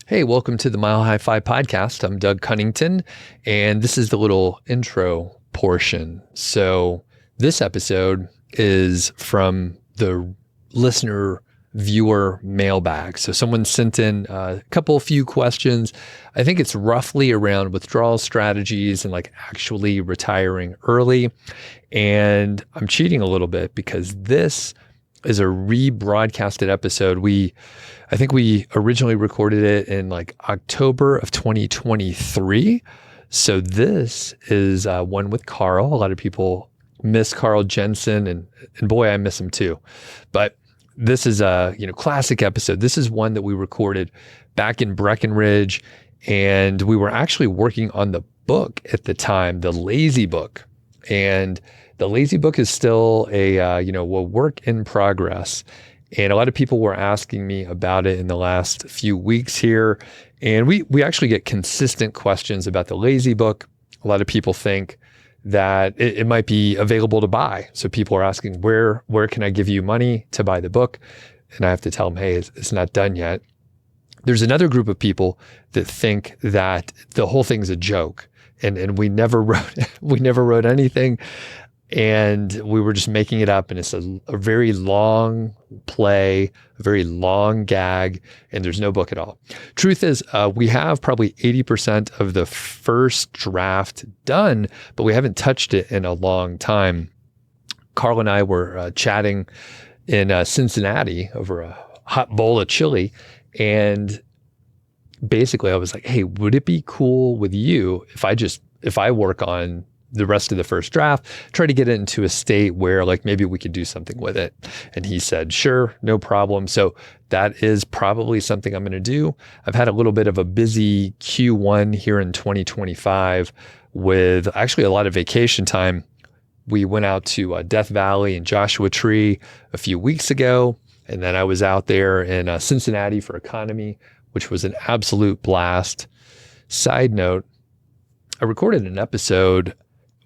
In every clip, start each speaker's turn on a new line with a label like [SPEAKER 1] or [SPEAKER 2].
[SPEAKER 1] Hey, welcome to the MHFI podcast. I'm Doug Cunnington, and this is the little intro portion. So this episode is from the listener viewer mailbag. So someone sent in a few questions. I think it's roughly around withdrawal strategies and like actually retiring early. And I'm cheating a little bit because this is a rebroadcasted episode. I think we originally recorded it in like October of 2023. So this is one with Carl. A lot of people miss Carl Jensen, and boy, I miss him too. But this is a classic episode. This is one that we recorded back in Breckenridge, and we were actually working on the book at the time, the Lazy Book. And the Lazy Book is still a work in progress. And a lot of people were asking me about it in the last few weeks here. And we actually get consistent questions about the Lazy Book. A lot of people think that it might be available to buy. So people are asking, where can I give you money to buy the book? And I have to tell them, hey, it's not done yet. There's another group of people that think that the whole thing's a joke. And we never wrote anything. And we were just making it up, and it's a very long play, a very long gag, and there's no book at all. Truth is, we have probably 80% of the first draft done, but we haven't touched it in a long time. Carl and I were chatting in Cincinnati over a hot bowl of chili, and basically I was like, hey, would it be cool with you if I work on the rest of the first draft, try to get it into a state where like maybe we could do something with it? And he said, sure, no problem. So that is probably something I'm going to do. I've had a little bit of a busy Q1 here in 2025 with actually a lot of vacation time. We went out to Death Valley and Joshua Tree a few weeks ago. And then I was out there in Cincinnati for EconoMe, which was an absolute blast. Side note, I recorded an episode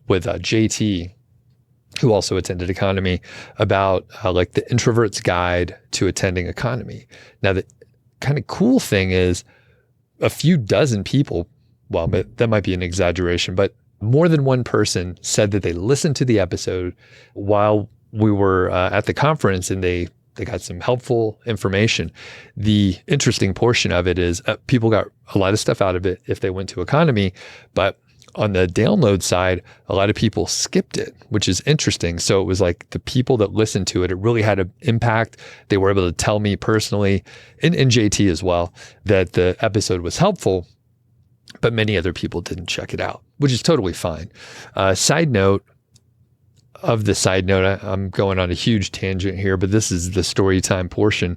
[SPEAKER 1] with JT, who also attended EconoMe, about like the introvert's guide to attending EconoMe. Now, the kind of cool thing is a few dozen people, well, that might be an exaggeration, but more than one person said that they listened to the episode while we were at the conference, and they got some helpful information. The interesting portion of it is people got a lot of stuff out of it if they went to EconoMe, but on the download side, a lot of people skipped it, which is interesting. So it was like the people that listened to it, it really had an impact. They were able to tell me personally, and JT as well, that the episode was helpful, but many other people didn't check it out, which is totally fine. Side note, I'm going on a huge tangent here, but this is the story time portion.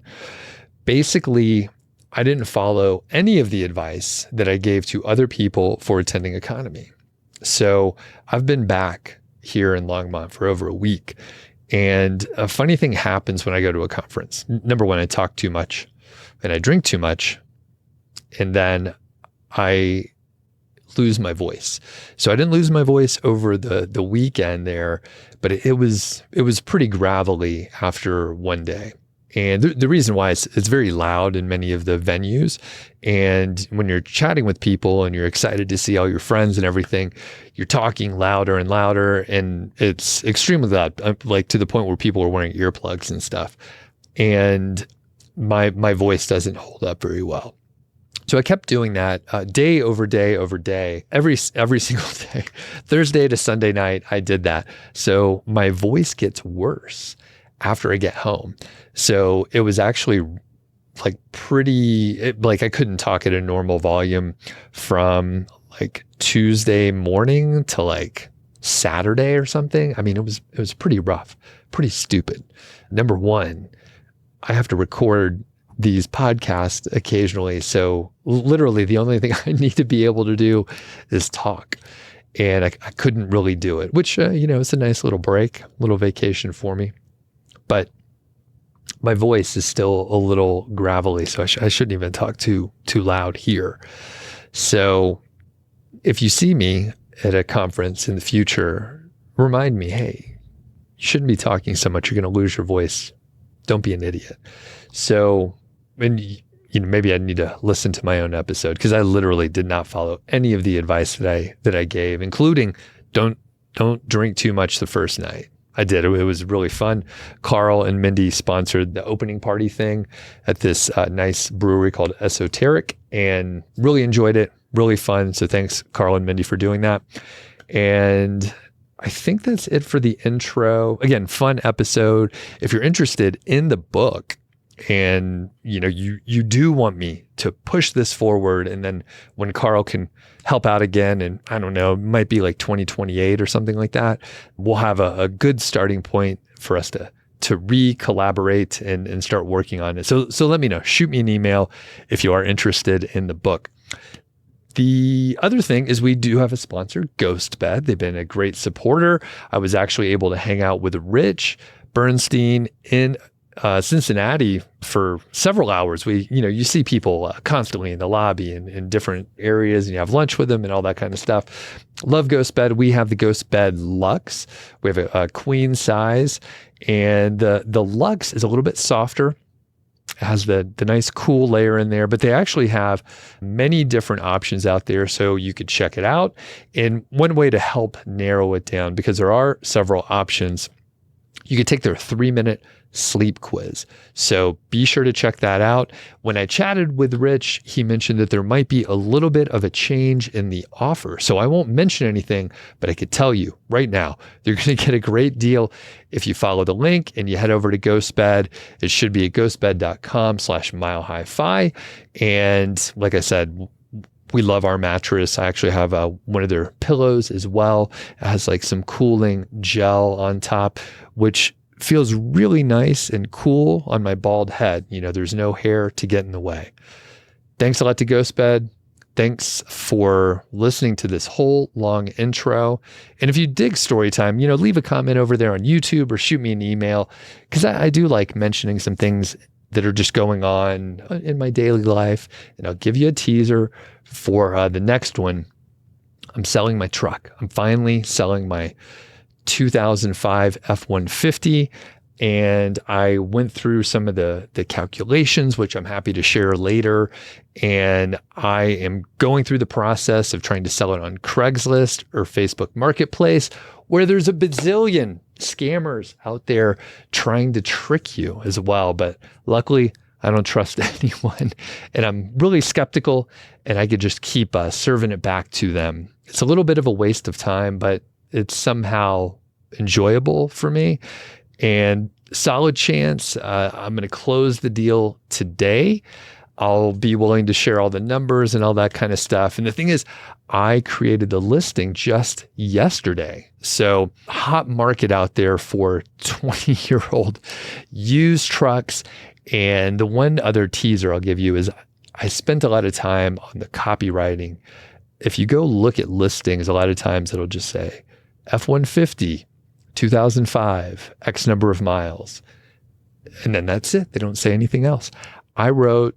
[SPEAKER 1] Basically, I didn't follow any of the advice that I gave to other people for attending EconoMe. So I've been back here in Longmont for over a week. And a funny thing happens when I go to a conference. Number one, I talk too much and I drink too much. And then I lose my voice. So I didn't lose my voice over the weekend there, but it was pretty gravelly after one day. And the reason why it's very loud in many of the venues. And when you're chatting with people and you're excited to see all your friends and everything, you're talking louder and louder, and it's extremely loud, like to the point where people are wearing earplugs and stuff. And my voice doesn't hold up very well. So I kept doing that day over day over day, every single day. Thursday to Sunday night, I did that. So my voice gets worse after I get home. So it was actually like I couldn't talk at a normal volume from like Tuesday morning to like Saturday or something. I mean, it was pretty rough, pretty stupid. Number one, I have to record these podcasts occasionally. So literally the only thing I need to be able to do is talk. And I couldn't really do it, which, it's a nice little break, little vacation for me. But my voice is still a little gravelly, so I shouldn't even talk too loud here. So if you see me at a conference in the future, remind me, hey, you shouldn't be talking so much. You're going to lose your voice. Don't be an idiot. So, and maybe I need to listen to my own episode, because I literally did not follow any of the advice that I gave, including don't drink too much the first night. I did. It was really fun. Carl and Mindy sponsored the opening party thing at this nice brewery called Esoteric, and really enjoyed it. Really fun. So thanks, Carl and Mindy, for doing that. And I think that's it for the intro. Again, fun episode. If you're interested in the book, and you do want me to push this forward, and then when Carl can help out again, and I don't know, it might be like 2028 or something like that, we'll have a good starting point for us to re-collaborate and start working on it. So let me know. Shoot me an email if you are interested in the book. The other thing is we do have a sponsor, Ghostbed. They've been a great supporter. I was actually able to hang out with Rich Bernstein in Cincinnati for several hours. You see people constantly in the lobby and in different areas, and you have lunch with them and all that kind of stuff. Love Ghostbed. We have the Ghostbed Luxe. We have a queen size, and the Luxe is a little bit softer. It has the nice cool layer in there, but they actually have many different options out there, so you could check it out. And one way to help narrow it down, because there are several options, you could take their 3-minute sleep quiz. So be sure to check that out. When I chatted with Rich, he mentioned that there might be a little bit of a change in the offer. So I won't mention anything, but I could tell you right now, you're going to get a great deal if you follow the link and you head over to Ghostbed. It should be at ghostbed.com/milehighfi. And like I said, we love our mattress. I actually have one of their pillows as well. It has like some cooling gel on top, which feels really nice and cool on my bald head. There's no hair to get in the way. Thanks a lot to Ghostbed. Thanks for listening to this whole long intro. And if you dig Storytime, leave a comment over there on YouTube or shoot me an email, because I do like mentioning some things that are just going on in my daily life. And I'll give you a teaser for the next one. I'm selling my truck. I'm finally selling my 2005 F-150. And I went through some of the calculations, which I'm happy to share later. And I am going through the process of trying to sell it on Craigslist or Facebook Marketplace, where there's a bazillion scammers out there trying to trick you as well. But luckily, I don't trust anyone, and I'm really skeptical, and I could just keep serving it back to them. It's a little bit of a waste of time, but it's somehow enjoyable for me. And solid chance I'm going to close the deal today. I'll be willing to share all the numbers and all that kind of stuff. And the thing is, I created the listing just yesterday. So hot market out there for 20-year-old used trucks. And the one other teaser I'll give you is I spent a lot of time on the copywriting. If you go look at listings, a lot of times it'll just say F-150, 2005, X number of miles. And then that's it. They don't say anything else. I wrote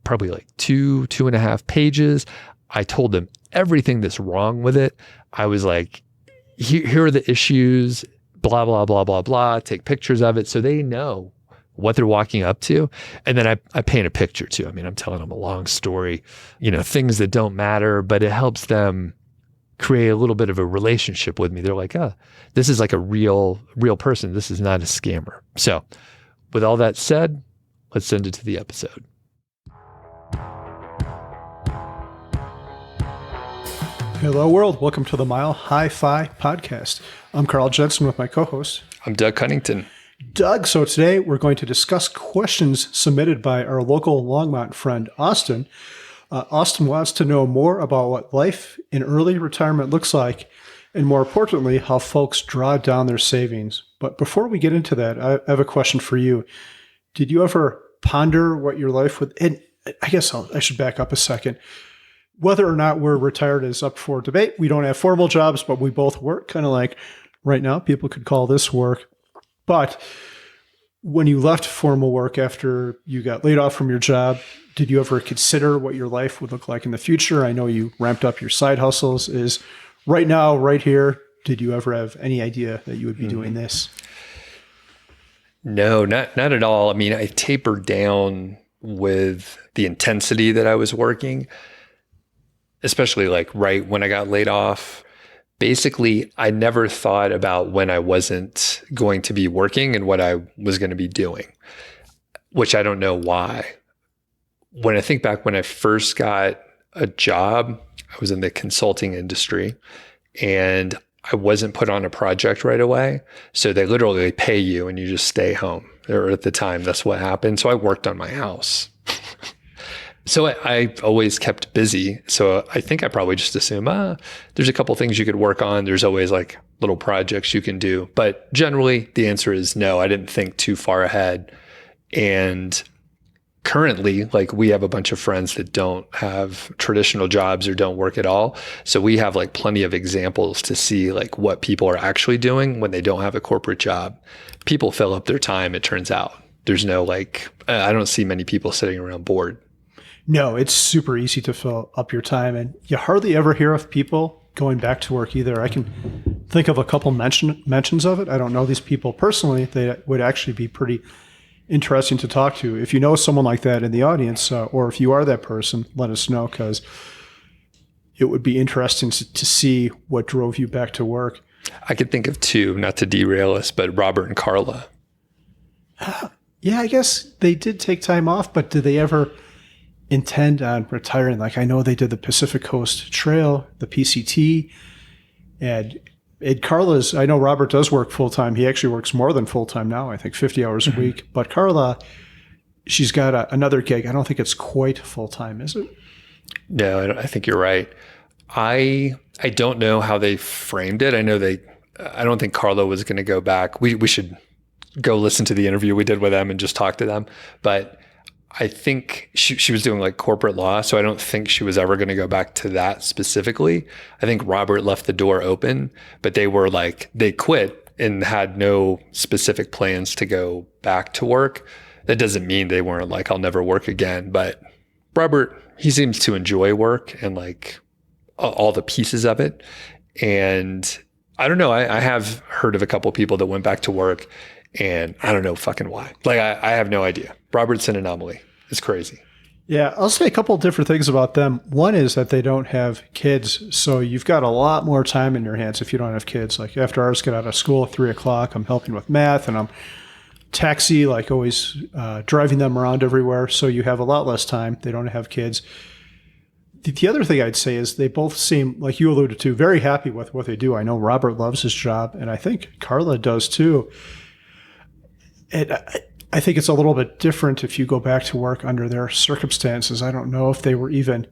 [SPEAKER 1] probably like 2.5 pages. I told them everything that's wrong with it. I was like, here are the issues, blah, blah, blah, blah, blah. Take pictures of it so they know what they're walking up to. And then I paint a picture too. I mean, I'm telling them a long story, things that don't matter, but it helps them create a little bit of a relationship with me. They're like, this is like a real person. This is not a scammer. So with all that said, let's send it to the episode.
[SPEAKER 2] Hello world. Welcome to the Mile High Fi podcast. I'm Carl Jensen with my co-host.
[SPEAKER 1] I'm Doug Cunnington.
[SPEAKER 2] Doug, so today we're going to discuss questions submitted by our local Longmont friend, Austin. Austin wants to know more about what life in early retirement looks like, and more importantly, how folks draw down their savings. But before we get into that, I have a question for you. Did you ever ponder what your life would, and I guess I should back up a second. Whether or not we're retired is up for debate. We don't have formal jobs, but we both work, kind of like right now, people could call this work. But when you left formal work after you got laid off from your job, did you ever consider what your life would look like in the future? I know you ramped up your side hustles. Is right now, right here, did you ever have any idea that you would be doing this?
[SPEAKER 1] No, not at all. I mean, I tapered down with the intensity that I was working, especially like right when I got laid off. Basically, I never thought about when I wasn't going to be working and what I was going to be doing, which I don't know why. When I think back when I first got a job, I was in the consulting industry and I wasn't put on a project right away. So they literally pay you and you just stay home. Or at the time, that's what happened. So I worked on my house. So I always kept busy. So I think I probably just assume, there's a couple things you could work on. There's always like little projects you can do. But generally, the answer is no. I didn't think too far ahead. And currently, like we have a bunch of friends that don't have traditional jobs or don't work at all. So we have like plenty of examples to see like what people are actually doing when they don't have a corporate job. People fill up their time, it turns out. There's no like, I don't see many people sitting around bored.
[SPEAKER 2] No, it's super easy to fill up your time, and you hardly ever hear of people going back to work either. I can think of a couple mentions of it. I don't know these people personally. They would actually be pretty interesting to talk to. If you know someone like that in the audience, or if you are that person, let us know, because it would be interesting to see what drove you back to work.
[SPEAKER 1] I could think of two, not to derail us, but Robert and Carla.
[SPEAKER 2] Yeah, I guess they did take time off, but did they ever intend on retiring? Like I know they did the Pacific Coast Trail, the PCT, and Carla's, I know Robert does work full-time. He actually works more than full-time now, I think 50 hours a week. But Carla, she's got another gig. I don't think it's quite full-time, is it?
[SPEAKER 1] No, I think you're right. I don't know how they framed it. I don't think Carla was going to go back. We should go listen to the interview we did with them and just talk to them. But I think she was doing like corporate law, so I don't think she was ever going to go back to that specifically. I think Robert left the door open, but they quit and had no specific plans to go back to work. That doesn't mean they weren't like, I'll never work again. But Robert, he seems to enjoy work and like all the pieces of it. And I don't know, I have heard of a couple of people that went back to work and I don't know fucking why. Like, I have no idea. Robert's an anomaly. It's crazy.
[SPEAKER 2] Yeah, I'll say a couple of different things about them. One is that they don't have kids, so you've got a lot more time in your hands if you don't have kids. Like after ours get out of school at 3 o'clock, I'm helping with math and I'm taxi, like always driving them around everywhere. So you have a lot less time. They don't have kids. The other thing I'd say is they both seem, like you alluded to, very happy with what they do. I know Robert loves his job, and I think Carla does too. And I think it's a little bit different if you go back to work under their circumstances. I don't know if they were even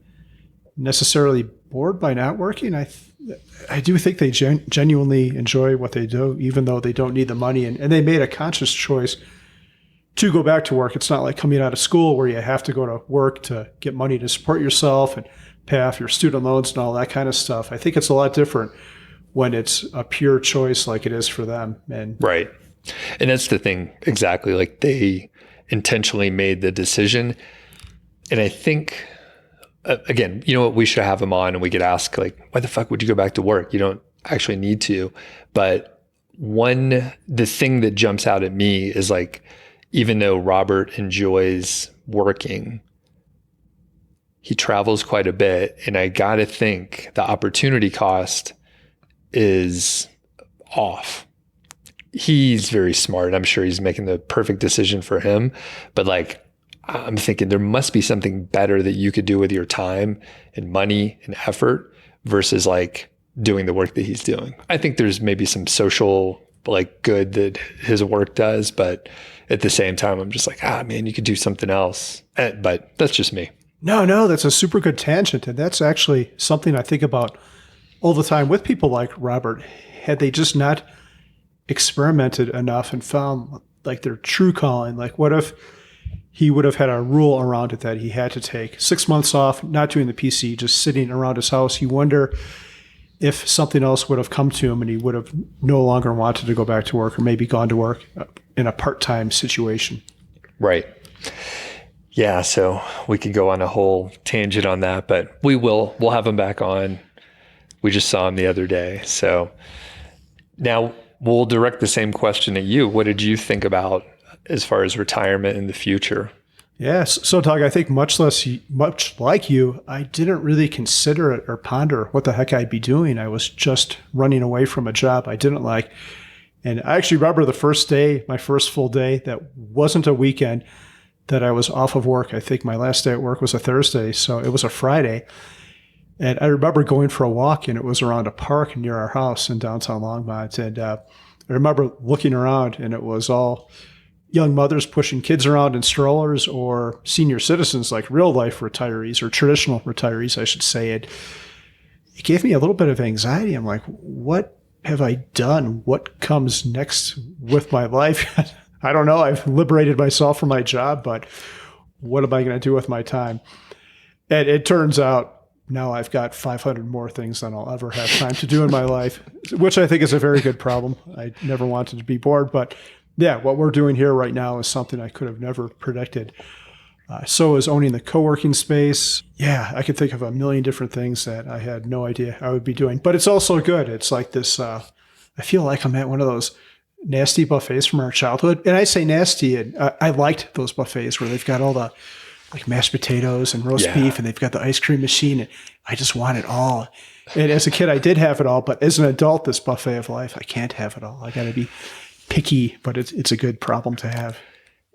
[SPEAKER 2] necessarily bored by not working. I do think they genuinely enjoy what they do, even though they don't need the money. And they made a conscious choice to go back to work. It's not like coming out of school where you have to go to work to get money to support yourself and pay off your student loans and all that kind of stuff. I think it's a lot different when it's a pure choice like it is for them. And
[SPEAKER 1] right. And that's the thing, exactly. Like they intentionally made the decision. And I think, again, you know what, we should have them on and we could ask like, why the fuck would you go back to work? You don't actually need to. But the thing that jumps out at me is like, even though Robert enjoys working, he travels quite a bit. And I got to think the opportunity cost is off. He's very smart. I'm sure he's making the perfect decision for him. But like, I'm thinking there must be something better that you could do with your time and money and effort versus like doing the work that he's doing. I think there's maybe some social like good that his work does, but at the same time, I'm just like, man, you could do something else. But that's just me.
[SPEAKER 2] No, that's a super good tangent. And that's actually something I think about all the time with people like Robert. Had they just not experimented enough and found like their true calling, like what if he would have had a rule around it that he had to take 6 months off, not doing the PC, just sitting around his house. You wonder if something else would have come to him and he would have no longer wanted to go back to work or maybe gone to work in a part-time situation.
[SPEAKER 1] Right. Yeah. So we could go on a whole tangent on that, but we'll have him back on. We just saw him the other day. So now we'll direct the same question at you. What did you think about as far as retirement in the future?
[SPEAKER 2] Yes. So, Doug, I think much like you, I didn't really consider it or ponder what the heck I'd be doing. I was just running away from a job I didn't like. And I actually remember the first day, my first full day, that wasn't a weekend, that I was off of work. I think my last day at work was a Thursday, so it was a Friday. And I remember going for a walk, and it was around a park near our house in downtown Longmont. And I remember looking around, and it was all young mothers pushing kids around in strollers, or senior citizens, like real life retirees or traditional retirees, I should say. It gave me a little bit of anxiety. I'm like, what have I done? What comes next with my life? I don't know. I've liberated myself from my job, but what am I going to do with my time? And it turns out now I've got 500 more things than I'll ever have time to do in my life, which I think is a very good problem. I never wanted to be bored, but yeah, what we're doing here right now is something I could have never predicted. So is owning the co-working space. Yeah, I could think of a million different things that I had no idea I would be doing. But it's also good. It's like this, I feel like I'm at one of those nasty buffets from our childhood. And I say nasty, and I liked those buffets where they've got all the like mashed potatoes and roast beef, and they've got the ice cream machine. And I just want it all. And as a kid, I did have it all. But as an adult, this buffet of life, I can't have it all. I got to be picky, but it's a good problem to have.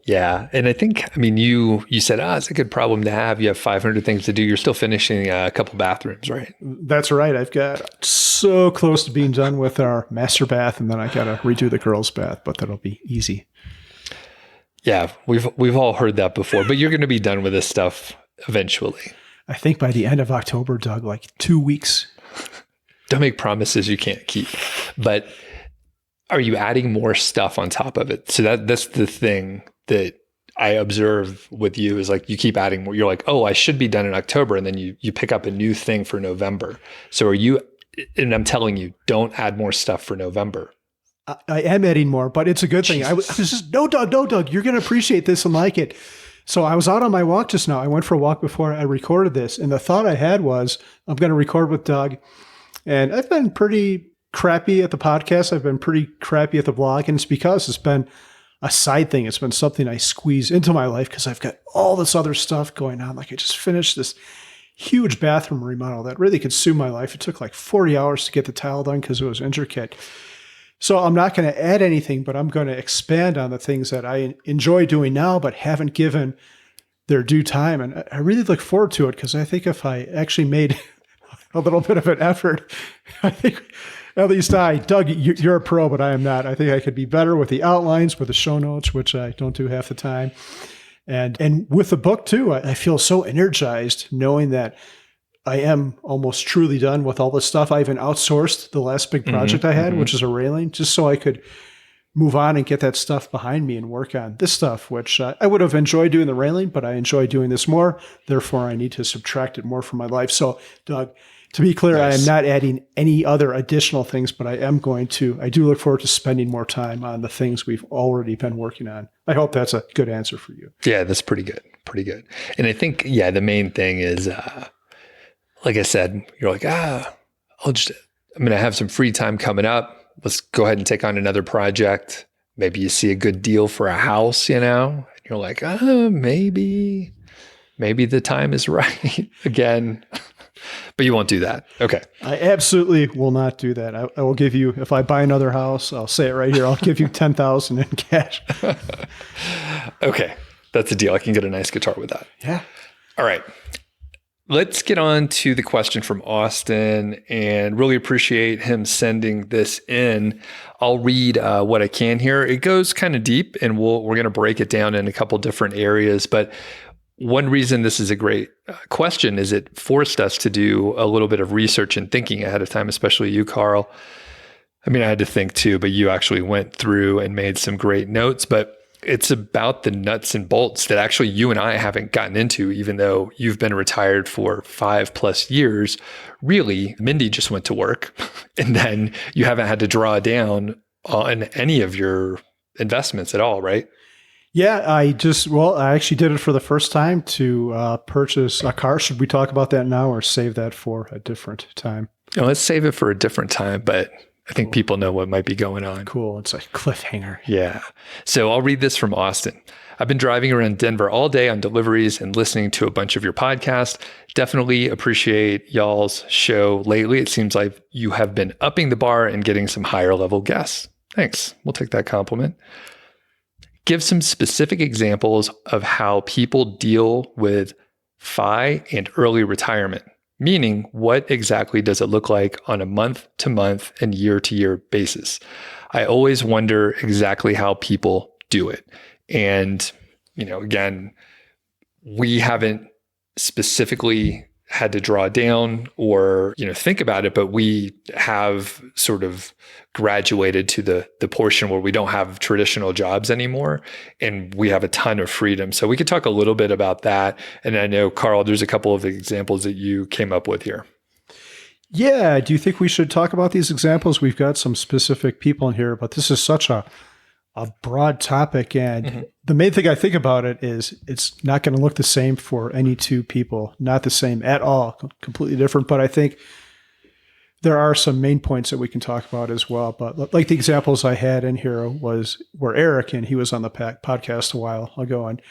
[SPEAKER 1] Yeah. And I think, I mean, you said, it's a good problem to have. You have 500 things to do. You're still finishing a couple bathrooms, right?
[SPEAKER 2] That's right. I've got so close to being done with our master bath, and then I got to redo the girls' bath, but that'll be easy.
[SPEAKER 1] Yeah. We've all heard that before, but you're going to be done with this stuff eventually.
[SPEAKER 2] I think by the end of October, Doug, like 2 weeks.
[SPEAKER 1] Don't make promises you can't keep. But are you adding more stuff on top of it? So that's the thing that I observe with you is like you keep adding more. You're like, oh, I should be done in October. And then you pick up a new thing for November. So are you, and I'm telling you, don't add more stuff for November.
[SPEAKER 2] I am adding more, but it's a good thing. I was just, no, Doug, you're going to appreciate this and like it. So I was out on my walk just now. I went for a walk before I recorded this. And the thought I had was, I'm going to record with Doug. And I've been pretty crappy at the podcast. I've been pretty crappy at the blog. And it's because it's been a side thing. It's been something I squeeze into my life because I've got all this other stuff going on. Like I just finished this huge bathroom remodel that really consumed my life. It took like 40 hours to get the tile done because it was intricate. So I'm not going to add anything, but I'm going to expand on the things that I enjoy doing now, but haven't given their due time. And I really look forward to it because I think if I actually made a little bit of an effort, I think at least Doug, you're a pro, but I am not. I think I could be better with the outlines, with the show notes, which I don't do half the time. And with the book too, I feel so energized knowing that I am almost truly done with all this stuff. I even outsourced the last big project I had, which is a railing, just so I could move on and get that stuff behind me and work on this stuff, which I would have enjoyed doing the railing, but I enjoy doing this more. Therefore, I need to subtract it more from my life. So, Doug, to be clear, nice. I am not adding any other additional things, but I do look forward to spending more time on the things we've already been working on. I hope that's a good answer for you.
[SPEAKER 1] Yeah, that's pretty good. Pretty good. And I think, the main thing is, like I said, you're like, I'm going to have some free time coming up. Let's go ahead and take on another project. Maybe you see a good deal for a house, and you're like, maybe the time is right again. But you won't do that. Okay.
[SPEAKER 2] I absolutely will not do that. I will give you, if I buy another house, I'll say it right here, I'll give you $10,000 in cash.
[SPEAKER 1] Okay. That's a deal. I can get a nice guitar with that.
[SPEAKER 2] Yeah.
[SPEAKER 1] All right. Let's get on to the question from Austin, and really appreciate him sending this in. I'll read what I can here. It goes kind of deep, and we're going to break it down in a couple different areas. But one reason this is a great question is it forced us to do a little bit of research and thinking ahead of time, especially you, Carl. I mean, I had to think too, but you actually went through and made some great notes. But it's about the nuts and bolts that actually you and I haven't gotten into, even though you've been retired for 5+ years. Really, Mindy just went to work, and then you haven't had to draw down on any of your investments at all, right?
[SPEAKER 2] Yeah, I actually did it for the first time to purchase a car. Should we talk about that now or save that for a different time?
[SPEAKER 1] Let's save it for a different time, but I think people know what might be going on.
[SPEAKER 2] Cool. It's a cliffhanger.
[SPEAKER 1] Yeah. So I'll read this from Austin. I've been driving around Denver all day on deliveries and listening to a bunch of your podcasts. Definitely appreciate y'all's show lately. It seems like you have been upping the bar and getting some higher level guests. Thanks. We'll take that compliment. Give some specific examples of how people deal with FI and early retirement. Meaning, what exactly does it look like on a month-to-month and year-to-year basis? I always wonder exactly how people do it. And, again, we haven't specifically had to draw down or, think about it, but we have sort of graduated to the portion where we don't have traditional jobs anymore and we have a ton of freedom. So we could talk a little bit about that. And I know, Carl, there's a couple of examples that you came up with here.
[SPEAKER 2] Yeah. Do you think we should talk about these examples? We've got some specific people in here, but this is such a broad topic. And the main thing I think about it is it's not going to look the same for any two people, not the same at all, completely different. But I think there are some main points that we can talk about as well. But like the examples I had in here were Eric, and he was on the podcast a while ago. And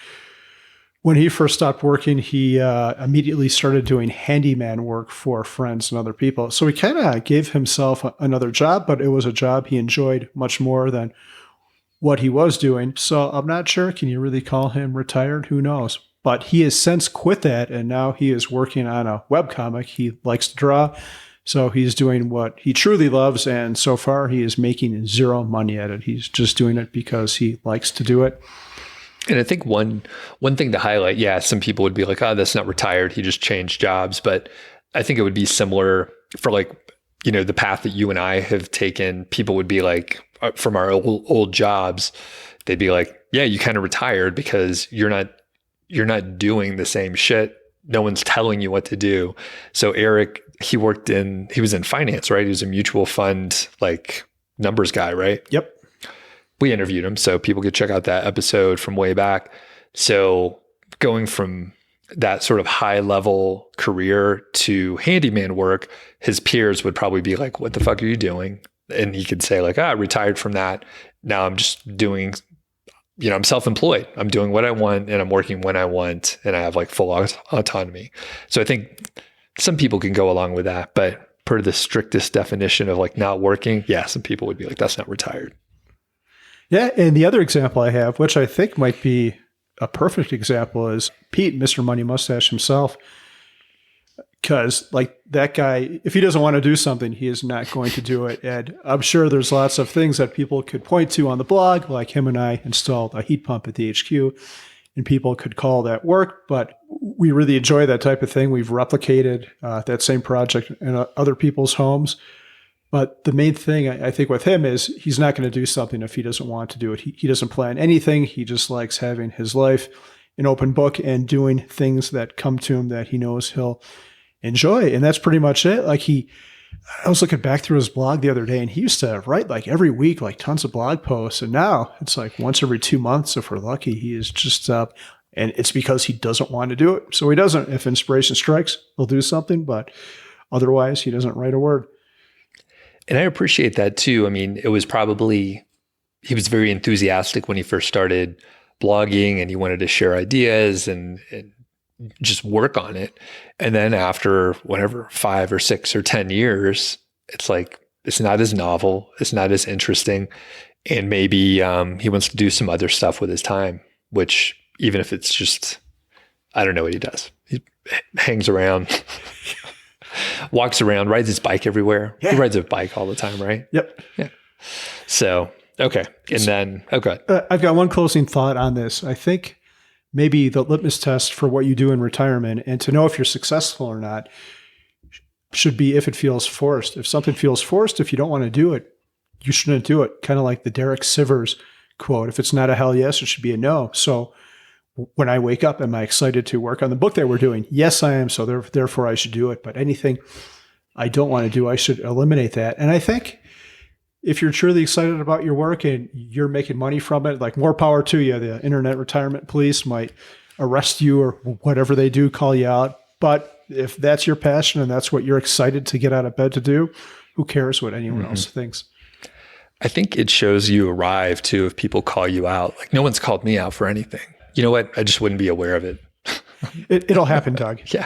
[SPEAKER 2] when he first stopped working, he immediately started doing handyman work for friends and other people. So he kind of gave himself another job, but it was a job he enjoyed much more than what he was doing. So I'm not sure. Can you really call him retired? Who knows? But he has since quit that, and now he is working on a webcomic. He likes to draw, so he's doing what he truly loves, and so far he is making zero money at it. He's just doing it because he likes to do it.
[SPEAKER 1] And I think one thing to highlight, some people would be like, oh, that's not retired. He just changed jobs. But I think it would be similar for the path that you and I have taken. People would be like, from our old jobs, they'd be like, yeah, you kind of retired because you're not doing the same shit. No one's telling you what to do. So Eric, he was in finance, right? He was a mutual fund, numbers guy, right?
[SPEAKER 2] Yep.
[SPEAKER 1] We interviewed him, so people could check out that episode from way back. So going from that sort of high level career to handyman work, his peers would probably be like, what the fuck are you doing? And he could say I retired from that. Now I'm just doing, I'm self-employed. I'm doing what I want and I'm working when I want and I have full autonomy. So I think some people can go along with that, but per the strictest definition of not working, some people would be like, that's not retired.
[SPEAKER 2] Yeah. And the other example I have, which I think might be a perfect example, is Pete, Mr. Money Mustache himself. Because that guy, if he doesn't want to do something, he is not going to do it. And I'm sure there's lots of things that people could point to on the blog, like him and I installed a heat pump at the HQ, and people could call that work. But we really enjoy that type of thing. We've replicated that same project in other people's homes. But the main thing I think with him is he's not going to do something if he doesn't want to do it. He doesn't plan anything. He just likes having his life an open book and doing things that come to him that he knows he'll enjoy. And that's pretty much it. I was looking back through his blog the other day, and he used to write every week, tons of blog posts. And now it's once every 2 months, if we're lucky. He is just up, and it's because he doesn't want to do it. So he doesn't. If inspiration strikes, he'll do something, but otherwise he doesn't write a word.
[SPEAKER 1] And I appreciate that too. I mean, he was very enthusiastic when he first started blogging, and he wanted to share ideas and just work on it. And then after 5 or 6 or 10 years, it's it's not as novel. It's not as interesting. And maybe he wants to do some other stuff with his time, which even if it's just, I don't know what he does. He hangs around, walks around, rides his bike everywhere. Yeah. He rides a bike all the time, right?
[SPEAKER 2] Yep.
[SPEAKER 1] Yeah. So, okay. And then, okay.
[SPEAKER 2] I've got one closing thought on this. I think maybe the litmus test for what you do in retirement and to know if you're successful or not should be if it feels forced. If something feels forced, if you don't want to do it, you shouldn't do it. Kind of like the Derek Sivers quote, if it's not a hell yes, it should be a no. So when I wake up, am I excited to work on the book that we're doing? Yes, I am. So therefore I should do it. But anything I don't want to do, I should eliminate that. And I think if you're truly excited about your work and you're making money from it, more power to you. The Internet Retirement Police might arrest you or whatever they do, call you out. But if that's your passion and that's what you're excited to get out of bed to do, who cares what anyone else thinks?
[SPEAKER 1] I think it shows you arrive too if people call you out. Like no one's called me out for anything. You know what? I just wouldn't be aware of it.
[SPEAKER 2] It'll happen, Doug.
[SPEAKER 1] Yeah.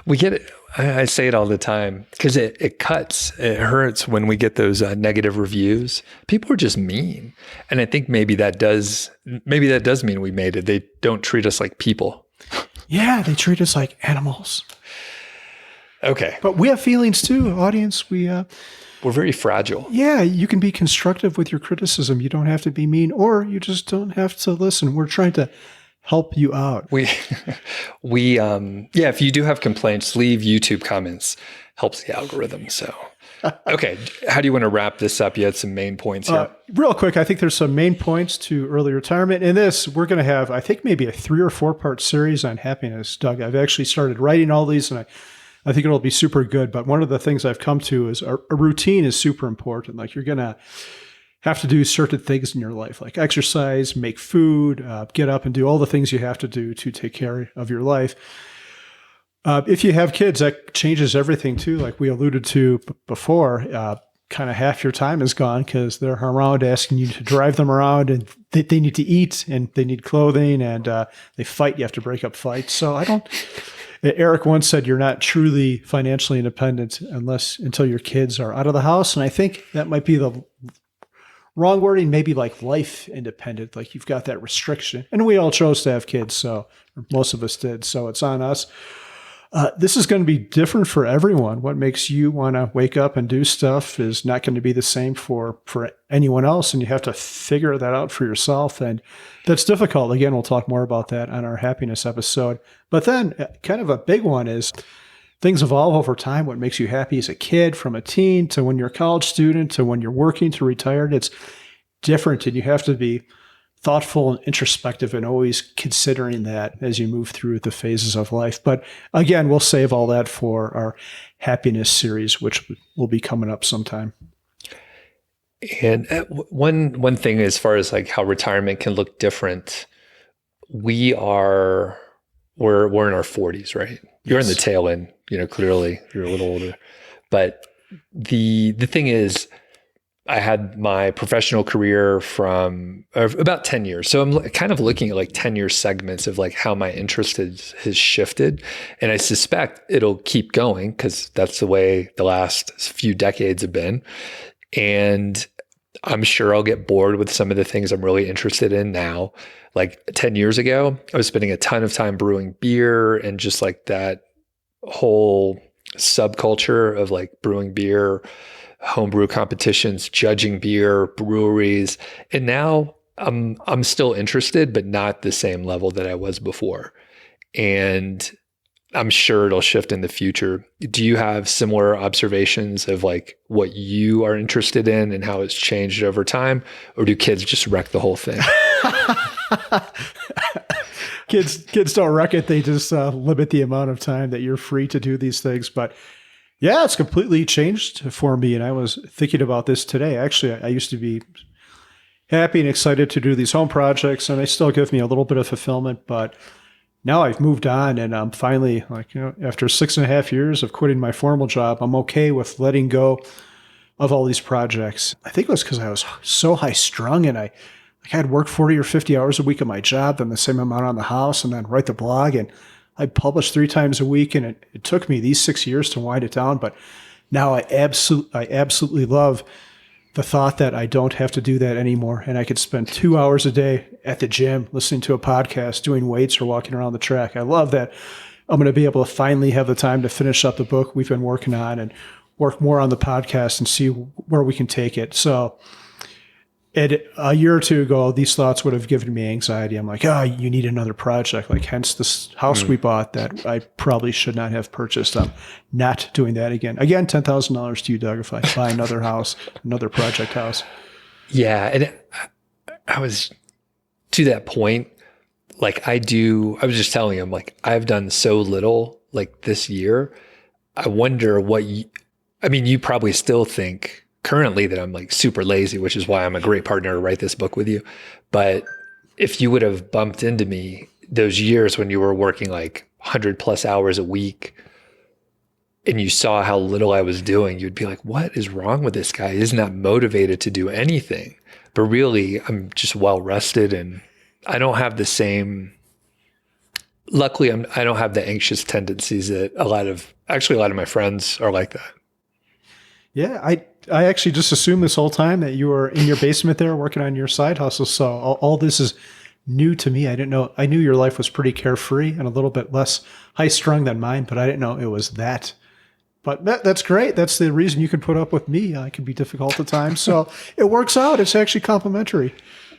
[SPEAKER 1] We get it. I say it all the time because it cuts. It hurts when we get those negative reviews. People are just mean. And I think maybe that does mean we made it. They don't treat us like people.
[SPEAKER 2] Yeah, they treat us like animals.
[SPEAKER 1] Okay.
[SPEAKER 2] But we have feelings too, audience. We're
[SPEAKER 1] very fragile.
[SPEAKER 2] Yeah, you can be constructive with your criticism. You don't have to be mean, or you just don't have to listen. We're trying to help you out.
[SPEAKER 1] If you do have complaints, leave YouTube comments. Helps the algorithm. So, okay. How do you want to wrap this up? You had some main points here.
[SPEAKER 2] Real quick, I think there's some main points to early retirement. In this, we're going to have, I think, maybe a 3 or 4 part series on happiness, Doug. I've actually started writing all these, and I think it'll be super good. But one of the things I've come to is a routine is super important. Like you're going to have to do certain things in your life, like exercise, make food, get up and do all the things you have to do to take care of your life. If you have kids, that changes everything too. Like we alluded to before, kind of half your time is gone because they're around asking you to drive them around, and they need to eat and they need clothing, and they fight. You have to break up fights. So Eric once said, you're not truly financially independent until your kids are out of the house. And I think that might be the wrong wording, maybe like life independent, like you've got that restriction. And we all chose to have kids, so most of us did. So it's on us. This is going to be different for everyone. What makes you want to wake up and do stuff is not going to be the same for anyone else. And you have to figure that out for yourself. And that's difficult. Again, we'll talk more about that on our happiness episode. But then kind of a big one is things evolve over time. What makes you happy as a kid, from a teen to when you're a college student to when you're working to retired, it's different. And you have to be thoughtful and introspective and always considering that as you move through the phases of life. But again, we'll save all that for our happiness series, which will be coming up sometime.
[SPEAKER 1] And one thing as far as like how retirement can look different, we're in our 40s, right? You're in the tail end, clearly you're a little older. But the thing is, I had my professional career from about 10 years. So I'm kind of looking at like 10-year segments of like how my interest has shifted. And I suspect it'll keep going because that's the way the last few decades have been. And I'm sure I'll get bored with some of the things I'm really interested in now. Like 10 years ago, I was spending a ton of time brewing beer and just like that whole subculture of like brewing beer, homebrew competitions, judging beer, breweries. And now I'm still interested, but not the same level that I was before. And I'm sure it'll shift in the future. Do you have similar observations of like what you are interested in and how it's changed over time? Or do kids just wreck the whole thing?
[SPEAKER 2] Kids don't wreck it. They just limit the amount of time that you're free to do these things. But yeah, it's completely changed for me. And I was thinking about this today. Actually, I used to be happy and excited to do these home projects, and they still give me a little bit of fulfillment. But now I've moved on, and I'm finally after 6.5 years of quitting my formal job, I'm okay with letting go of all these projects. I think it was because I was so high strung, and I had worked 40 or 50 hours a week at my job, then the same amount on the house, and then write the blog. And I published 3 times a week, and it took me these 6 years to wind it down. But now I absolutely love the thought that I don't have to do that anymore. And I could spend 2 hours a day at the gym, listening to a podcast, doing weights, or walking around the track. I love that I'm going to be able to finally have the time to finish up the book we've been working on and work more on the podcast and see where we can take it. So a year or two ago, these thoughts would have given me anxiety. I'm like, you need another project. Like, hence this house we bought that I probably should not have purchased. I'm not doing that again. Again, $10,000 to you, Doug, if I buy another house, another project house.
[SPEAKER 1] Yeah. And I was to that point, like I was just telling him, like, I've done so little like this year. I wonder you probably still think currently that I'm like super lazy, which is why I'm a great partner to write this book with you. But if you would have bumped into me those years when you were working like 100+ hours a week, and you saw how little I was doing, you'd be like, what is wrong with this guy? He's not motivated to do anything. But really, I'm just well rested, and I don't have the same, luckily, I don't have the anxious tendencies that a lot of my friends are like that.
[SPEAKER 2] Yeah, I actually just assumed this whole time that you were in your basement there working on your side hustle. So all this is new to me. I didn't know. I knew your life was pretty carefree and a little bit less high strung than mine, but I didn't know it was that. But that's great. That's the reason you can put up with me. I can be difficult at times. So it works out. It's actually complimentary.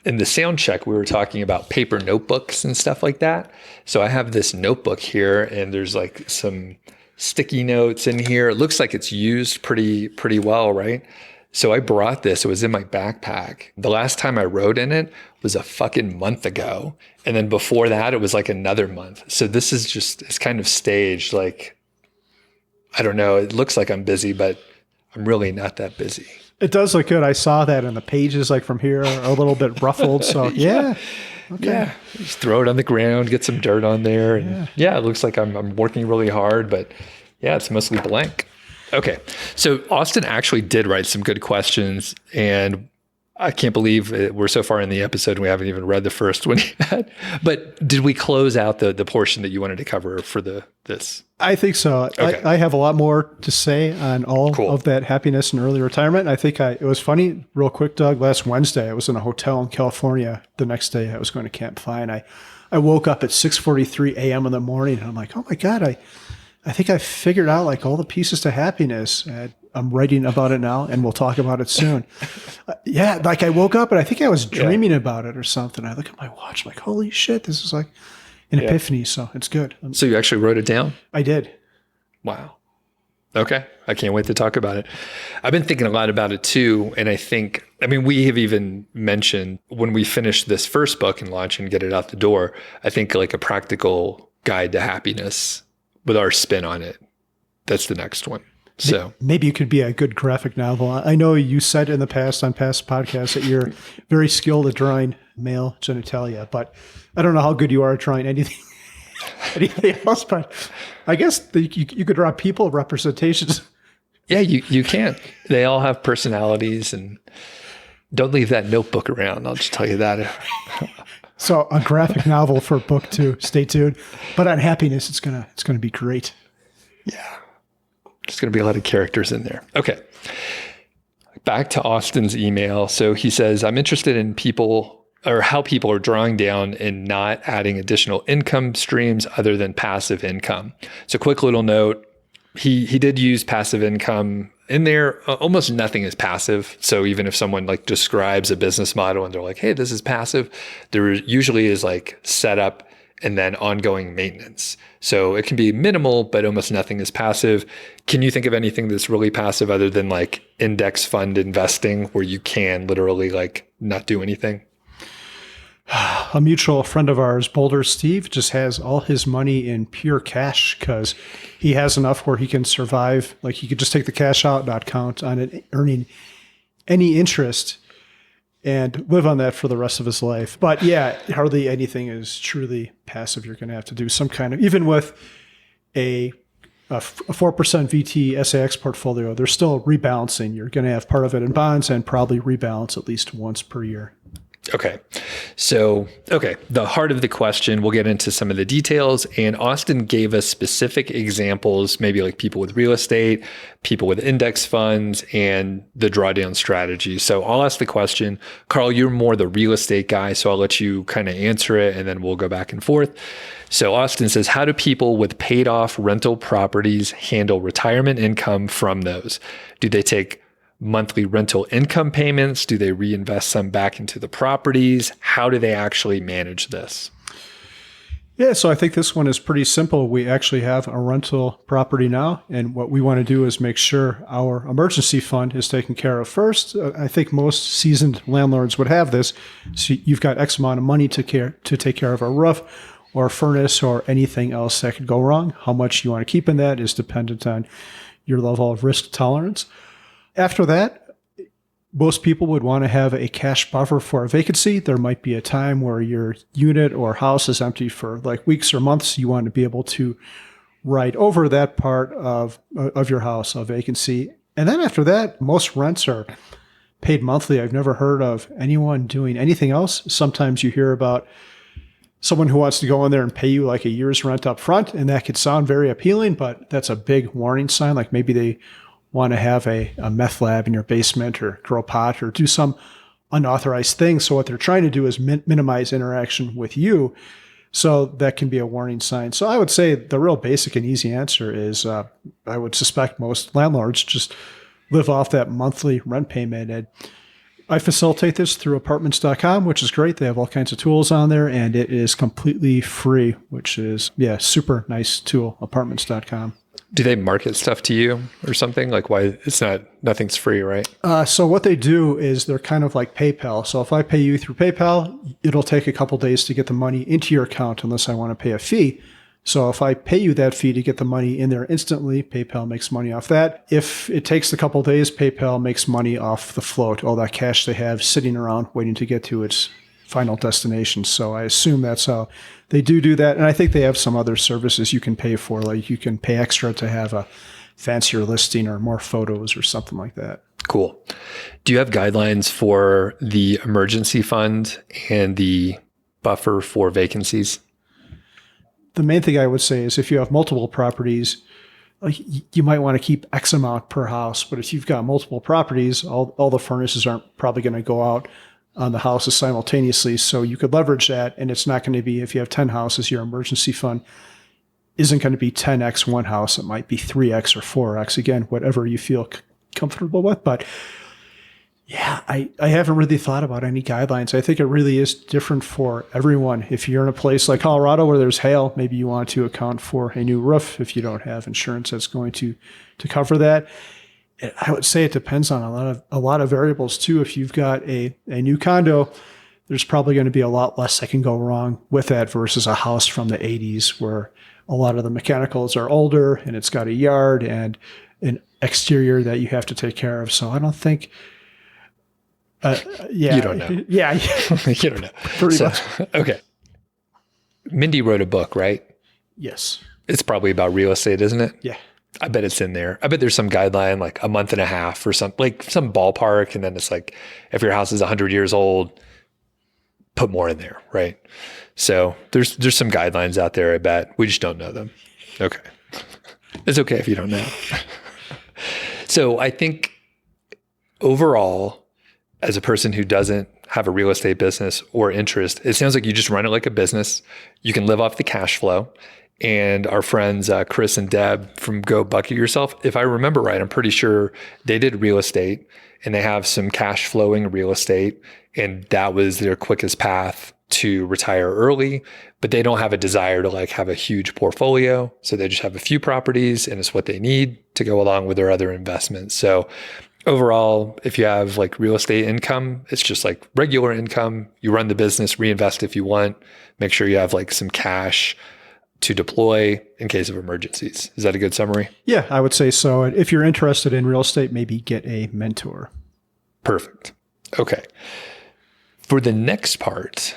[SPEAKER 1] In the Soundcheck, we were talking about paper notebooks and stuff like that. So I have this notebook here, and there's like some sticky notes in here. It looks like it's used pretty well, right? So I brought this. It was in my backpack. The last time I wrote in it was a fucking month ago. And then before that, it was like another month. So this is just, it's kind of staged. Like, I don't know. It looks like I'm busy, but I'm really not that busy.
[SPEAKER 2] It does look good. I saw that, and the pages like from here are a little bit ruffled. So yeah. Okay.
[SPEAKER 1] Yeah. Just throw it on the ground, get some dirt on there. And yeah, it looks like I'm working really hard, but yeah, it's mostly blank. Okay. So Austin actually did write some good questions, and I can't believe we're so far in the episode and we haven't even read the first one yet. But did we close out the portion that you wanted to cover for this?
[SPEAKER 2] I think so. Okay. I have a lot more to say on all of that happiness and early retirement. I think it was funny, real quick, Doug. Last Wednesday, I was in a hotel in California. The next day, I was going to Camp Fi, and I woke up at 6:43 a.m. in the morning, and I'm like, oh my God, I think I figured out like all the pieces to happiness. I'm writing about it now, and we'll talk about it soon. Yeah, like I woke up and I think I was dreaming about it or something. I look at my watch, I'm like, holy shit, this is like an epiphany. So it's good.
[SPEAKER 1] So you actually wrote it down?
[SPEAKER 2] I did.
[SPEAKER 1] Wow. Okay. I can't wait to talk about it. I've been thinking a lot about it too. And we have even mentioned when we finish this first book and launch and get it out the door, I think like a practical guide to happiness with our spin on it. That's the next one. So
[SPEAKER 2] maybe it could be a good graphic novel. I know you said in the past on past podcasts that you're very skilled at drawing male genitalia, but I don't know how good you are at drawing anything else. But I guess you could draw people representations.
[SPEAKER 1] Yeah, you can. They all have personalities, and don't leave that notebook around. I'll just tell you that.
[SPEAKER 2] So a graphic novel for book 2. Stay tuned. But on happiness, it's gonna be great.
[SPEAKER 1] Yeah. There's going to be a lot of characters in there. Okay. Back to Austin's email. So he says, I'm interested in how people are drawing down and not adding additional income streams other than passive income. So quick little note, he did use passive income in there. Almost nothing is passive. So even if someone like describes a business model and they're like, hey, this is passive, there usually is like setup and then ongoing maintenance. So it can be minimal, but almost nothing is passive. Can you think of anything that's really passive other than like index fund investing where you can literally like not do anything?
[SPEAKER 2] A mutual friend of ours, Boulder Steve, just has all his money in pure cash because he has enough where he can survive. Like he could just take the cash out, not count on it earning any interest, and live on that for the rest of his life. But yeah, hardly anything is truly passive. You're going to have to do some kind of, even with a 4% VT SAX portfolio, they're still rebalancing. You're going to have part of it in bonds and probably rebalance at least once per year.
[SPEAKER 1] Okay. So, the heart of the question, we'll get into some of the details. And Austin gave us specific examples, maybe like people with real estate, people with index funds, and the drawdown strategy. So I'll ask the question. Carl, you're more the real estate guy, so I'll let you kind of answer it, and then we'll go back and forth. So Austin says, how do people with paid off rental properties handle retirement income from those? Do they take monthly rental income payments? Do they reinvest some back into the properties? How do they actually manage this?
[SPEAKER 2] Yeah, so I think this one is pretty simple. We actually have a rental property now, and what we want to do is make sure our emergency fund is taken care of first. I think most seasoned landlords would have this. So you've got X amount of money to take care of a roof or furnace or anything else that could go wrong. How much you want to keep in that is dependent on your level of risk tolerance. After that, most people would want to have a cash buffer for a vacancy. There might be a time where your unit or house is empty for like weeks or months. You want to be able to right over that part of your house, a vacancy. And then after that, most rents are paid monthly. I've never heard of anyone doing anything else. Sometimes you hear about someone who wants to go in there and pay you like a year's rent up front, and that could sound very appealing, but that's a big warning sign. Like maybe they want to have a meth lab in your basement or grow pot or do some unauthorized thing. So what they're trying to do is minimize interaction with you. So that can be a warning sign. So I would say the real basic and easy answer is I would suspect most landlords just live off that monthly rent payment. And I facilitate this through apartments.com, which is great. They have all kinds of tools on there, and it is completely free, which is, super nice tool, apartments.com.
[SPEAKER 1] Do they market stuff to you or something? Like why nothing's free, right?
[SPEAKER 2] So what they do is they're kind of like PayPal. So if I pay you through PayPal, it'll take a couple days to get the money into your account unless I want to pay a fee. So if I pay you that fee to get the money in there instantly, PayPal makes money off that. If it takes a couple days, PayPal makes money off the float, all that cash they have sitting around waiting to get to its final destination. So I assume that's how they do that. And I think they have some other services you can pay for, like you can pay extra to have a fancier listing or more photos or something like that.
[SPEAKER 1] Cool. Do you have guidelines for the emergency fund and the buffer for vacancies?
[SPEAKER 2] The main thing I would say is if you have multiple properties, you might want to keep X amount per house. But if you've got multiple properties, all the furnaces aren't probably going to go out on the houses simultaneously. So you could leverage that. And it's not going to be, if you have 10 houses, your emergency fund isn't going to be 10X one house. It might be 3X or 4X. Again, whatever you feel comfortable with. But yeah, I haven't really thought about any guidelines. I think it really is different for everyone. If you're in a place like Colorado where there's hail, maybe you want to account for a new roof if you don't have insurance that's going to cover that. I would say it depends on a lot of variables too. If you've got a new condo, there's probably going to be a lot less that can go wrong with that versus a house from the 80s where a lot of the mechanicals are older and it's got a yard and an exterior that you have to take care of. So I don't think...
[SPEAKER 1] You don't know.
[SPEAKER 2] Yeah.
[SPEAKER 1] You don't know.
[SPEAKER 2] Pretty much.
[SPEAKER 1] Okay. Mindy wrote a book, right?
[SPEAKER 2] Yes.
[SPEAKER 1] It's probably about real estate, isn't it?
[SPEAKER 2] Yeah.
[SPEAKER 1] I bet it's in there. I bet there's some guideline, like a month and a half or some ballpark. And then it's like, if your house is 100 years old, put more in there, right? So there's some guidelines out there, I bet. We just don't know them. Okay. It's okay if you don't know. So I think overall, as a person who doesn't have a real estate business or interest, it sounds like you just run it like a business. You can live off the cash flow. And our friends, Chris and Deb from Go Bucket Yourself, if I remember right, I'm pretty sure they did real estate and they have some cash flowing real estate. And that was their quickest path to retire early, but they don't have a desire to like have a huge portfolio. So they just have a few properties and it's what they need to go along with their other investments. So overall, if you have like real estate income, it's just like regular income. You run the business, reinvest if you want, make sure you have like some cash to deploy in case of emergencies. Is that a good summary?
[SPEAKER 2] Yeah, I would say so. If you're interested in real estate, maybe get a mentor.
[SPEAKER 1] Perfect. Okay. For the next part,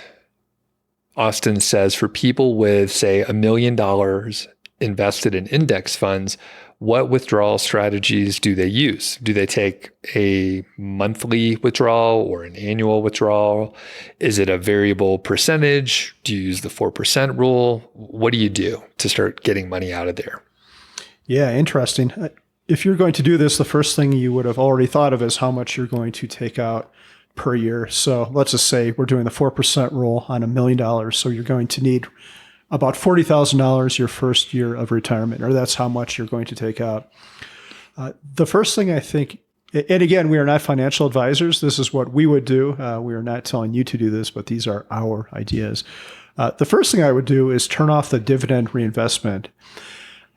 [SPEAKER 1] Austin says for people with, say, $1 million invested in index funds, what withdrawal strategies do they use? Do they take a monthly withdrawal or an annual withdrawal? Is it a variable percentage? Do you use the 4% rule? What do you do to start getting money out of there?
[SPEAKER 2] Yeah, interesting. If you're going to do this, the first thing you would have already thought of is how much you're going to take out per year. So let's just say we're doing the 4% rule on $1 million. So you're going to need about $40,000 your first year of retirement, or that's how much you're going to take out. The first thing I think, and again, we are not financial advisors. This is what we would do. We are not telling you to do this, but these are our ideas. The first thing I would do is turn off the dividend reinvestment.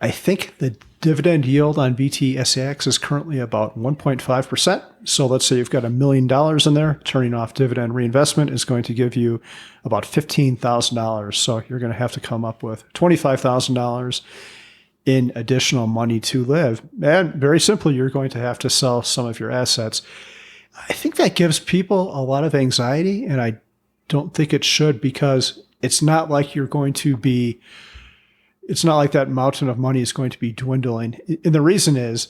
[SPEAKER 2] I think the dividend yield on VTSAX is currently about 1.5%. So let's say you've got $1 million in there. Turning off dividend reinvestment is going to give you about $15,000. So you're going to have to come up with $25,000 in additional money to live. And very simply, you're going to have to sell some of your assets. I think that gives people a lot of anxiety, and I don't think it should, because it's not like you're going to be it's not like that mountain of money is going to be dwindling. And the reason is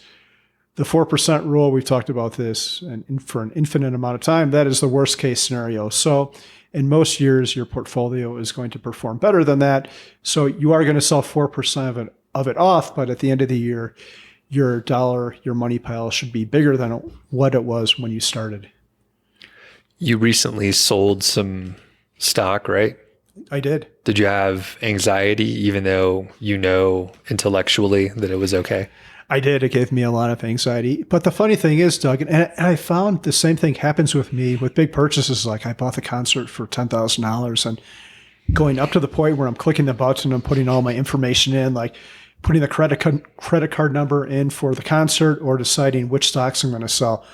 [SPEAKER 2] the 4% rule. We've talked about this and for an infinite amount of time. That is the worst case scenario. So in most years, your portfolio is going to perform better than that. So you are going to sell 4% of it off, but at the end of the year, your money pile should be bigger than what it was when you started.
[SPEAKER 1] You recently sold some stock, right?
[SPEAKER 2] I did.
[SPEAKER 1] Did you have anxiety, even though you know intellectually that it was okay?
[SPEAKER 2] I did. It gave me a lot of anxiety. But the funny thing is, Doug, and I found the same thing happens with me with big purchases. Like I bought the concert for $10,000 and going up to the point where I'm clicking the button and putting all my information in, like putting the credit card number in for the concert or deciding which stocks I'm going to sell.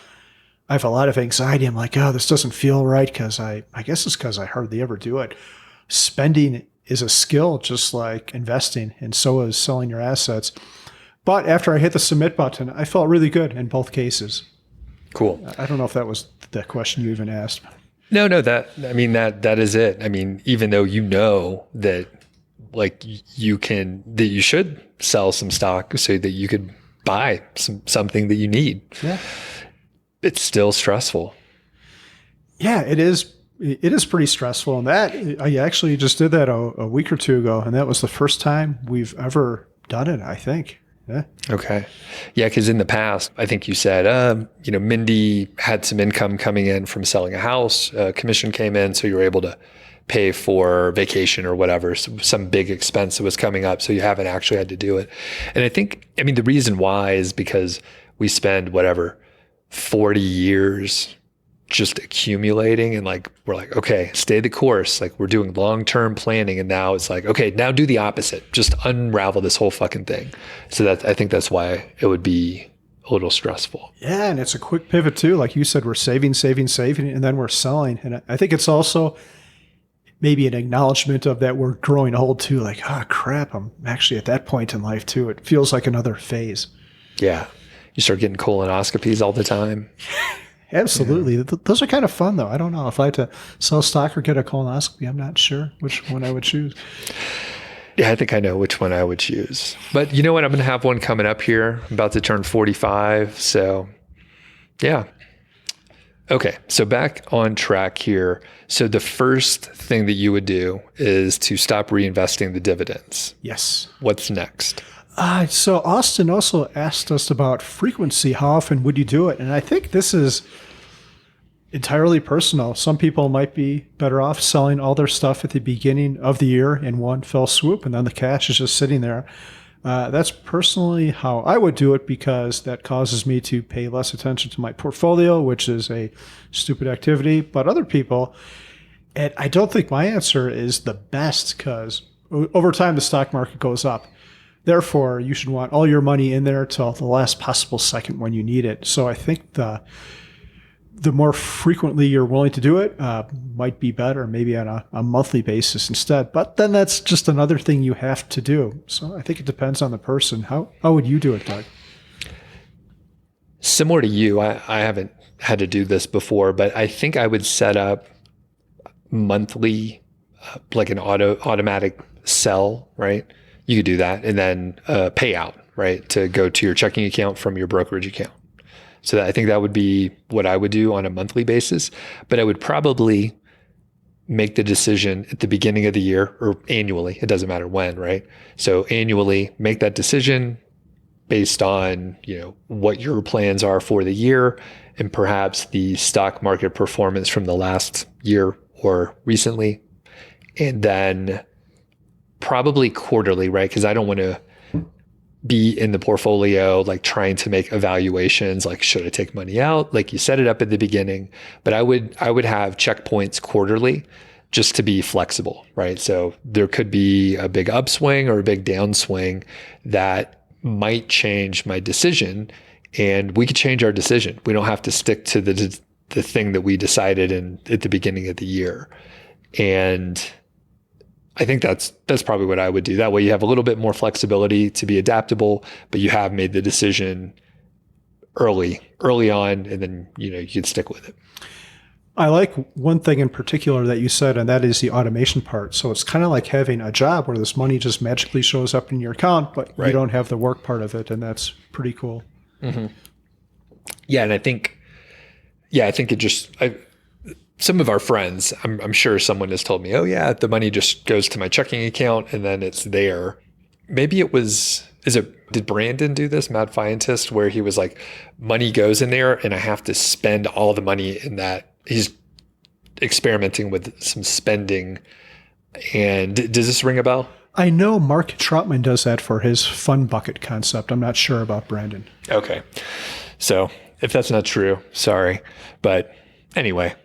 [SPEAKER 2] I have a lot of anxiety. I'm like, oh, this doesn't feel right because I guess it's because I hardly ever do it. Spending is a skill just like investing, and so is selling your assets. But after I hit the submit button, I felt really good in both cases.
[SPEAKER 1] Cool.
[SPEAKER 2] I don't know if that was the question you even asked.
[SPEAKER 1] No, that is it. I mean, even though you know that like you should sell some stock so that you could buy something that you need.
[SPEAKER 2] Yeah.
[SPEAKER 1] It's still stressful.
[SPEAKER 2] Yeah, it is. It is pretty stressful. And that I actually just did that a week or two ago. And that was the first time we've ever done it, I think. Yeah.
[SPEAKER 1] Okay. Yeah. Cause in the past, I think you said, Mindy had some income coming in from selling a house, commission came in. So you were able to pay for vacation or whatever, some big expense that was coming up. So you haven't actually had to do it. And I think, the reason why is because we spend 40 years just accumulating and we're like, okay, stay the course. Like we're doing long-term planning. And now it's like, okay, now do the opposite. Just unravel this whole fucking thing. So I think that's why it would be a little stressful.
[SPEAKER 2] Yeah. And it's a quick pivot too. Like you said, we're saving, and then we're selling. And I think it's also maybe an acknowledgement of that we're growing old too. Like, crap, I'm actually at that point in life too. It feels like another phase.
[SPEAKER 1] Yeah. You start getting colonoscopies all the time.
[SPEAKER 2] Absolutely. Yeah. Those are kind of fun, though. I don't know if I had to sell stock or get a colonoscopy. I'm not sure which one I would choose.
[SPEAKER 1] Yeah, I think I know which one I would choose. But you know what? I'm going to have one coming up here. I'm about to turn 45. So, yeah. Okay. So back on track here. So the first thing that you would do is to stop reinvesting the dividends.
[SPEAKER 2] Yes.
[SPEAKER 1] What's next?
[SPEAKER 2] So Austin also asked us about frequency. How often would you do it? And I think this is entirely personal. Some people might be better off selling all their stuff at the beginning of the year in one fell swoop, and then the cash is just sitting there. That's personally how I would do it because that causes me to pay less attention to my portfolio, which is a stupid activity. But other people, and I don't think my answer is the best because over time the stock market goes up. Therefore, you should want all your money in there till the last possible second when you need it. So I think the more frequently you're willing to do it might be better, maybe on a monthly basis instead. But then that's just another thing you have to do. So I think it depends on the person. How would you do it, Doug?
[SPEAKER 1] Similar to you, I haven't had to do this before, but I think I would set up monthly, like an automatic sell, right? You could do that, and then payout, right, to go to your checking account from your brokerage account. So I think that would be what I would do on a monthly basis. But I would probably make the decision at the beginning of the year or annually. It doesn't matter when, right? So annually, make that decision based on what your plans are for the year and perhaps the stock market performance from the last year or recently, and then probably quarterly, right? Because I don't want to be in the portfolio like trying to make evaluations like, should I take money out? Like you set it up at the beginning, but I would have checkpoints quarterly just to be flexible, right? So there could be a big upswing or a big downswing that might change my decision, and we could change our decision. We don't have to stick to the thing that we decided at the beginning of the year. And I think that's probably what I would do. That way you have a little bit more flexibility to be adaptable, but you have made the decision early on, and then you can stick with it.
[SPEAKER 2] I like one thing in particular that you said, and that is the automation part. So it's kind of like having a job where this money just magically shows up in your account, but you don't have the work part of it, and that's pretty cool.
[SPEAKER 1] Mm-hmm. Yeah, and I think it just, some of our friends, I'm sure someone has told me, oh yeah, the money just goes to my checking account and then it's there. Maybe it was, did Brandon do this, Mad Scientist, where he was like, money goes in there and I have to spend all the money in that. He's experimenting with some spending. And does this ring a bell?
[SPEAKER 2] I know Mark Troutman does that for his fun bucket concept. I'm not sure about Brandon.
[SPEAKER 1] Okay. So if that's not true, sorry. But anyway,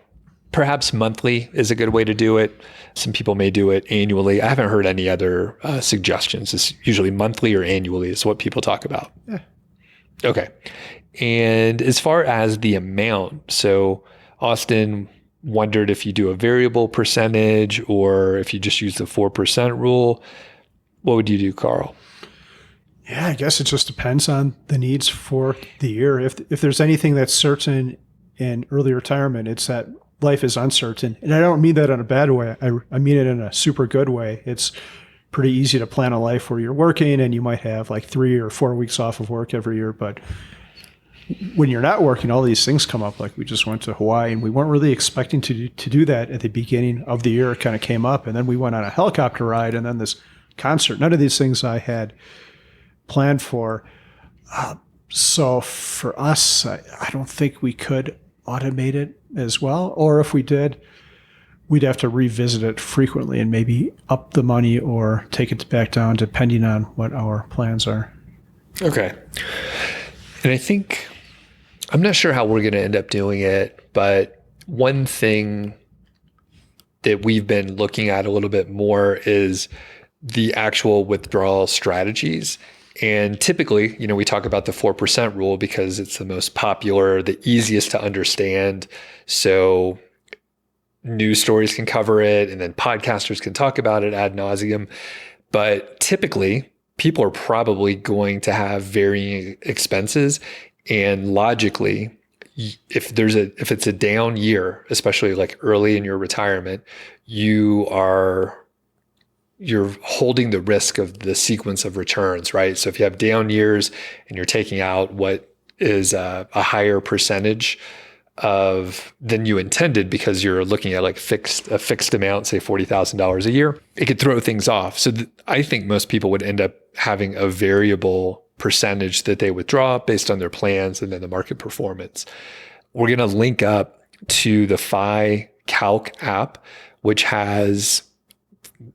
[SPEAKER 1] perhaps monthly is a good way to do it. Some people may do it annually. I haven't heard any other suggestions. It's usually monthly or annually is what people talk about.
[SPEAKER 2] Yeah.
[SPEAKER 1] Okay. And as far as the amount, so Austin wondered if you do a variable percentage or if you just use the 4% rule. What would you do, Carl?
[SPEAKER 2] Yeah, I guess it just depends on the needs for the year. If there's anything that's certain in early retirement, it's that life is uncertain. And I don't mean that in a bad way. I mean it in a super good way. It's pretty easy to plan a life where you're working and you might have like 3 or 4 weeks off of work every year. But when you're not working, all these things come up. Like we just went to Hawaii and we weren't really expecting to do that at the beginning of the year. It kind of came up. And then we went on a helicopter ride and then this concert. None of these things I had planned for. So for us, I don't think we could automate it as well. Or if we did, we'd have to revisit it frequently and maybe up the money or take it back down depending on what our plans are.
[SPEAKER 1] Okay. And I think, I'm not sure how we're going to end up doing it, but one thing that we've been looking at a little bit more is the actual withdrawal strategies. And typically, we talk about the 4% rule because it's the most popular, the easiest to understand. So news stories can cover it and then podcasters can talk about it ad nauseum. But typically, people are probably going to have varying expenses. And logically, if it's a down year, especially like early in your retirement, you're holding the risk of the sequence of returns, right? So if you have down years and you're taking out what is a higher percentage than you intended because you're looking at like a fixed amount, say $40,000 a year, it could throw things off. So I think most people would end up having a variable percentage that they withdraw based on their plans and then the market performance. We're going to link up to the FI Calc app, which has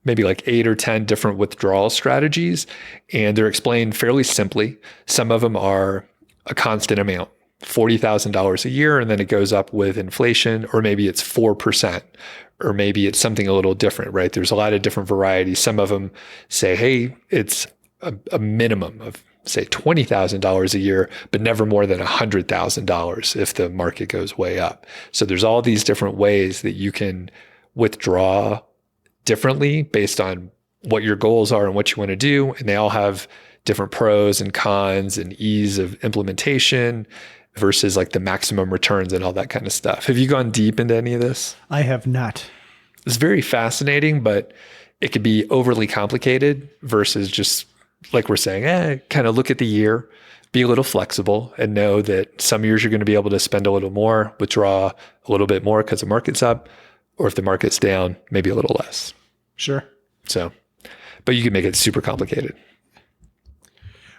[SPEAKER 1] maybe like 8 or 10 different withdrawal strategies, and they're explained fairly simply. Some of them are a constant amount, $40,000 a year, and then it goes up with inflation, or maybe it's 4%, or maybe it's something a little different, right? There's a lot of different varieties. Some of them say, hey, it's a minimum of, say, $20,000 a year, but never more than $100,000 if the market goes way up. So there's all these different ways that you can withdraw differently based on what your goals are and what you want to do. And they all have different pros and cons and ease of implementation versus like the maximum returns and all that kind of stuff. Have you gone deep into any of this?
[SPEAKER 2] I have not.
[SPEAKER 1] It's very fascinating, but it could be overly complicated versus just like we're saying, kind of look at the year, be a little flexible and know that some years you're going to be able to spend a little more, withdraw a little bit more because the market's up, or if the market's down, maybe a little less.
[SPEAKER 2] Sure.
[SPEAKER 1] So, but you can make it super complicated.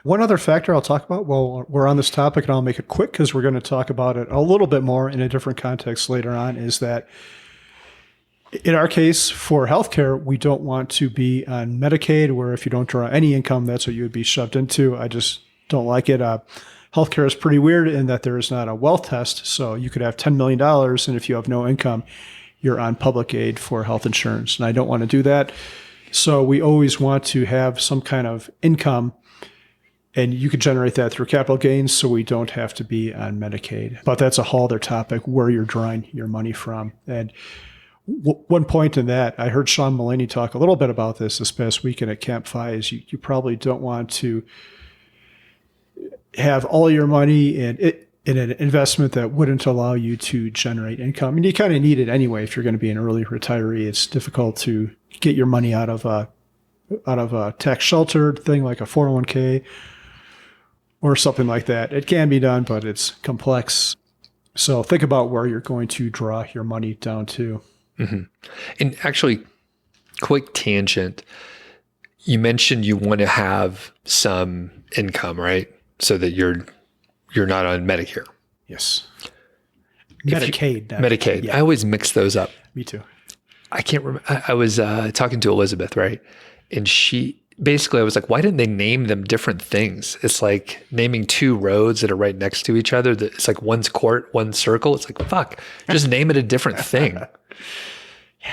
[SPEAKER 2] One other factor I'll talk about while we're on this topic, and I'll make it quick because we're going to talk about it a little bit more in a different context later on, is that in our case for healthcare, we don't want to be on Medicaid, where if you don't draw any income, that's what you would be shoved into. I just don't like it. Healthcare is pretty weird in that there is not a wealth test. So you could have $10 million, and if you have no income, you're on public aid for health insurance. And I don't want to do that. So we always want to have some kind of income, and you could generate that through capital gains so we don't have to be on Medicaid. But that's a whole other topic, where you're drawing your money from. And one point in that, I heard Sean Mullaney talk a little bit about this past weekend at Camp FI, is you probably don't want to have all your money in it. in an investment that wouldn't allow you to generate income. And you kind of need it anyway if you're going to be an early retiree. It's difficult to get your money out of a tax sheltered thing like a 401k or something like that. It can be done, but it's complex. So think about where you're going to draw your money down to.
[SPEAKER 1] Mm-hmm. And actually, quick tangent. You mentioned you want to have some income, right? So that you're not on Medicare.
[SPEAKER 2] Yes. Medicaid.
[SPEAKER 1] Medicaid.
[SPEAKER 2] Yeah.
[SPEAKER 1] I always mix those up.
[SPEAKER 2] Me too.
[SPEAKER 1] I can't remember. I was talking to Elizabeth, right? And I was like, why didn't they name them different things? It's like naming two roads that are right next to each other. It's like one's court, one's circle. It's like, fuck, just name it a different thing.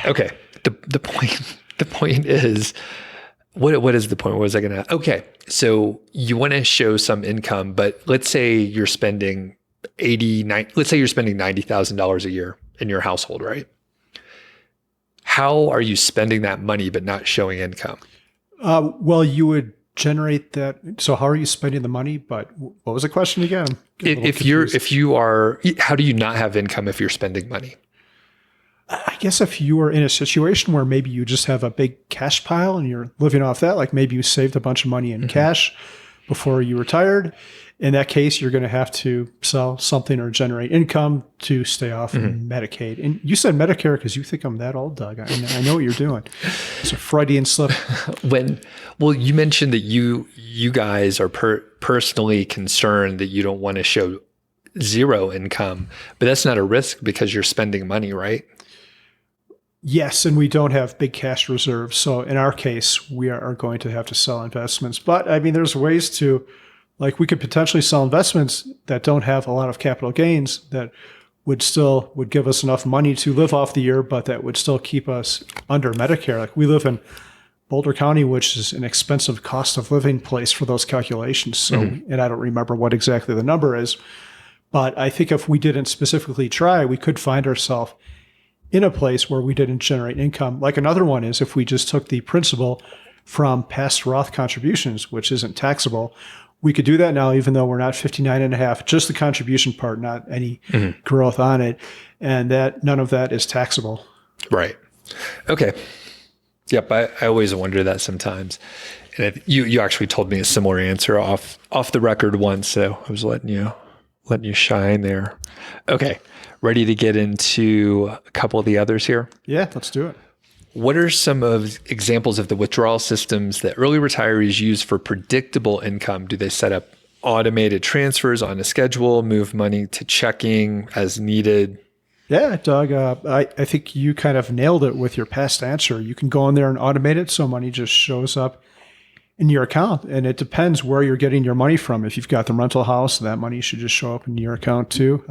[SPEAKER 1] Okay. The point is, what is the point? What was I going to? Okay. So you want to show some income, but let's say you're spending $90,000 a year in your household, right? How are you spending that money but not showing income?
[SPEAKER 2] Well, you would generate that. So how are you spending the money? But what was the question again?
[SPEAKER 1] How do you not have income if you're spending money?
[SPEAKER 2] I guess if you are in a situation where maybe you just have a big cash pile and you're living off that, like maybe you saved a bunch of money in cash before you retired, in that case, you're going to have to sell something or generate income to stay off Medicaid. And you said Medicare because you think I'm that old, Doug. I know what you're doing. It's a Freudian slip.
[SPEAKER 1] You mentioned that you guys are personally concerned that you don't want to show zero income, but that's not a risk because you're spending money, right?
[SPEAKER 2] Yes, and we don't have big cash reserves. So in our case, we are going to have to sell investments. But I mean, there's ways to, like we could potentially sell investments that don't have a lot of capital gains that would give us enough money to live off the year, but that would still keep us under Medicare. Like we live in Boulder County, which is an expensive cost of living place for those calculations. So, and I don't remember what exactly the number is, but I think if we didn't specifically try, we could find ourselves in a place where we didn't generate income. Like another one is if we just took the principal from past Roth contributions, which isn't taxable, we could do that now, even though we're not 59 and a half, just the contribution part, not any growth on it. And that none of that is taxable.
[SPEAKER 1] Right. Okay. Yep. I always wonder that sometimes. And you actually told me a similar answer off the record once. So I was letting you shine there. Okay. Ready to get into a couple of the others here?
[SPEAKER 2] Yeah, let's do it.
[SPEAKER 1] What are some examples of the withdrawal systems that early retirees use for predictable income? Do they set up automated transfers on a schedule, move money to checking as needed?
[SPEAKER 2] Yeah, Doug, I think you kind of nailed it with your past answer. You can go in there and automate it so money just shows up in your account. And it depends where you're getting your money from. If you've got the rental house, that money should just show up in your account too.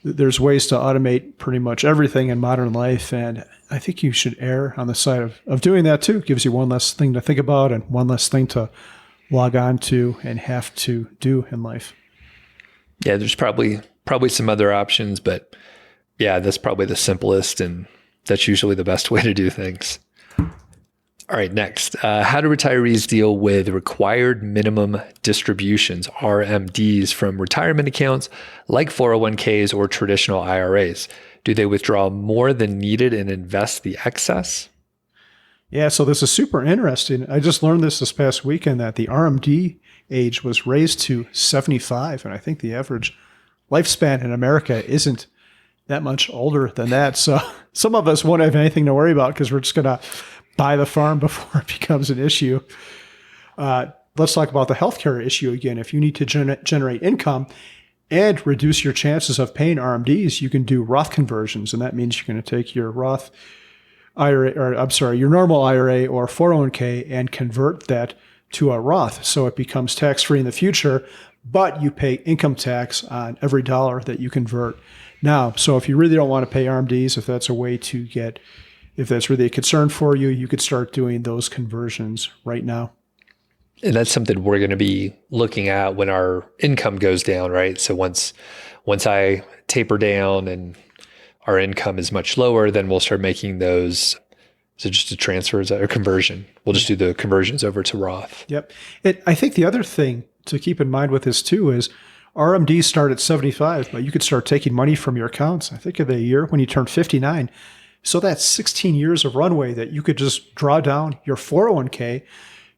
[SPEAKER 2] There's ways to automate pretty much everything in modern life. And I think you should err on the side of doing that too. It gives you one less thing to think about and one less thing to log on to and have to do in life.
[SPEAKER 1] Yeah, there's probably some other options, but yeah, that's probably the simplest and that's usually the best way to do things. All right, next. How do retirees deal with required minimum distributions, RMDs, from retirement accounts like 401ks or traditional IRAs? Do they withdraw more than needed and invest the excess?
[SPEAKER 2] Yeah, so this is super interesting. I just learned this past weekend that the RMD age was raised to 75, and I think the average lifespan in America isn't that much older than that. So some of us won't have anything to worry about because we're just going to buy the farm before it becomes an issue. Let's talk about the healthcare issue again. If you need to generate income and reduce your chances of paying RMDs, you can do Roth conversions. And that means you're going to take your Roth IRA, your normal IRA or 401k and convert that to a Roth. So it becomes tax-free in the future, but you pay income tax on every dollar that you convert now. So if you really don't want to pay RMDs, if that's really a concern for you, you could start doing those conversions right now.
[SPEAKER 1] And that's something we're going to be looking at when our income goes down, right? So once I taper down and our income is much lower, then we'll start making those. So just a transfer or conversion. We'll just do the conversions over to Roth.
[SPEAKER 2] Yep. I think the other thing to keep in mind with this too is RMDs start at 75, but you could start taking money from your accounts, I think, of the year when you turn 59. So that's 16 years of runway that you could just draw down your 401k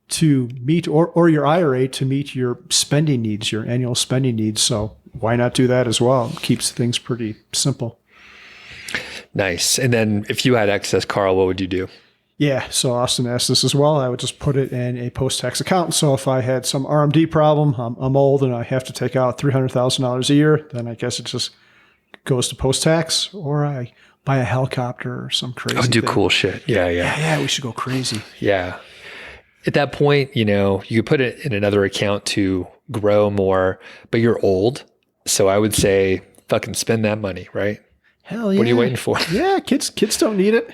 [SPEAKER 2] to meet, or your IRA to meet your spending needs, your annual spending needs. So why not do that as well? It keeps things pretty simple.
[SPEAKER 1] Nice. And then if you had excess, Carl, what would you do?
[SPEAKER 2] Yeah, so Austin asked this as well. I would just put it in a post-tax account. So if I had some RMD problem, I'm old and I have to take out $300,000 a year, then I guess it just goes to post-tax, or I buy a helicopter or some crazy
[SPEAKER 1] I would do
[SPEAKER 2] thing.
[SPEAKER 1] cool shit. Yeah,
[SPEAKER 2] we should go crazy.
[SPEAKER 1] Yeah. At that point, you could put it in another account to grow more, but you're old. So I would say fucking spend that money, right?
[SPEAKER 2] Hell yeah.
[SPEAKER 1] What are you waiting for?
[SPEAKER 2] Yeah, kids don't need it.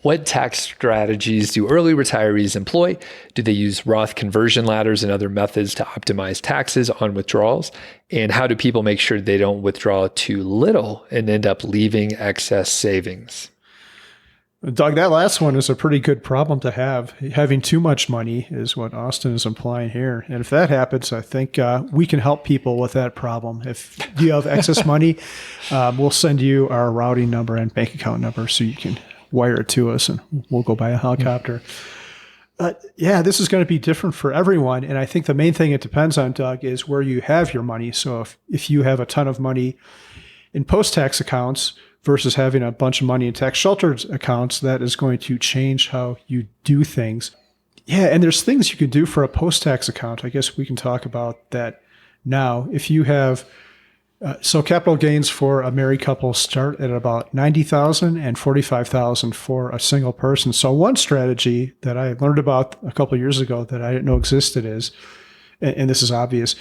[SPEAKER 1] What tax strategies do early retirees employ? Do they use Roth conversion ladders and other methods to optimize taxes on withdrawals? And how do people make sure they don't withdraw too little and end up leaving excess savings?
[SPEAKER 2] Doug, that last one is a pretty good problem to have. Having too much money is what Austin is implying here. And if that happens, I think we can help people with that problem. If you have excess money, we'll send you our routing number and bank account number so you can wire it to us and we'll go buy a helicopter. This is going to be different for everyone. And I think the main thing it depends on, Doug, is where you have your money. So if you have a ton of money in post-tax accounts versus having a bunch of money in tax-sheltered accounts, that is going to change how you do things. Yeah, and there's things you can do for a post-tax account. I guess we can talk about that now. If you have so capital gains for a married couple start at about $90,000 and $45,000 for a single person. So one strategy that I learned about a couple of years ago that I didn't know existed is, and this is obvious,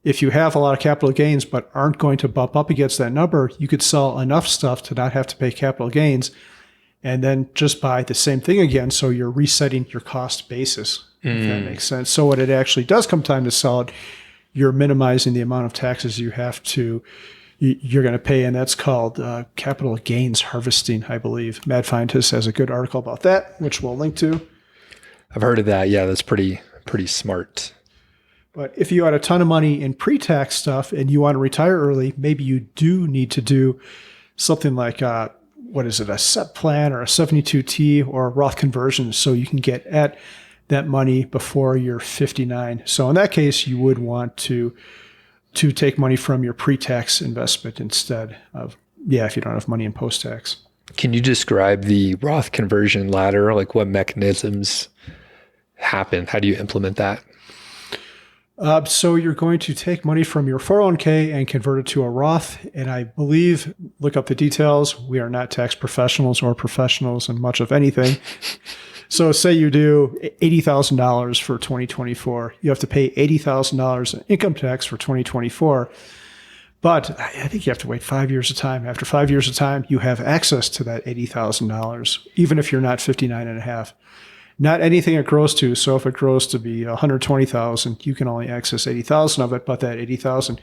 [SPEAKER 2] if you have a lot of capital gains but aren't going to bump up against that number, you could sell enough stuff to not have to pay capital gains and then just buy the same thing again. So you're resetting your cost basis, if that makes sense. So when it actually does come time to sell it, you're minimizing the amount of taxes you're going to pay. And that's called capital gains harvesting, I believe. Mad Scientist has a good article about that, which we'll link to.
[SPEAKER 1] I've heard of that. Yeah, that's pretty smart.
[SPEAKER 2] But if you had a ton of money in pre-tax stuff and you want to retire early, maybe you do need to do something like, a SEP plan or a 72T or a Roth conversion so you can get at that money before you're 59. So in that case, you would want to take money from your pre-tax investment instead of, if you don't have money in post-tax.
[SPEAKER 1] Can you describe the Roth conversion ladder? Like what mechanisms happen? How do you implement that?
[SPEAKER 2] So you're going to take money from your 401k and convert it to a Roth. And I believe, look up the details, we are not tax professionals or professionals in much of anything. So say you do $80,000 for 2024. You have to pay $80,000 in income tax for 2024. But I think you have to wait 5 years of time. After 5 years of time, you have access to that $80,000, even if you're not 59 and a half. Not anything it grows to. So if it grows to be 120,000, you can only access 80,000 of it, but that 80,000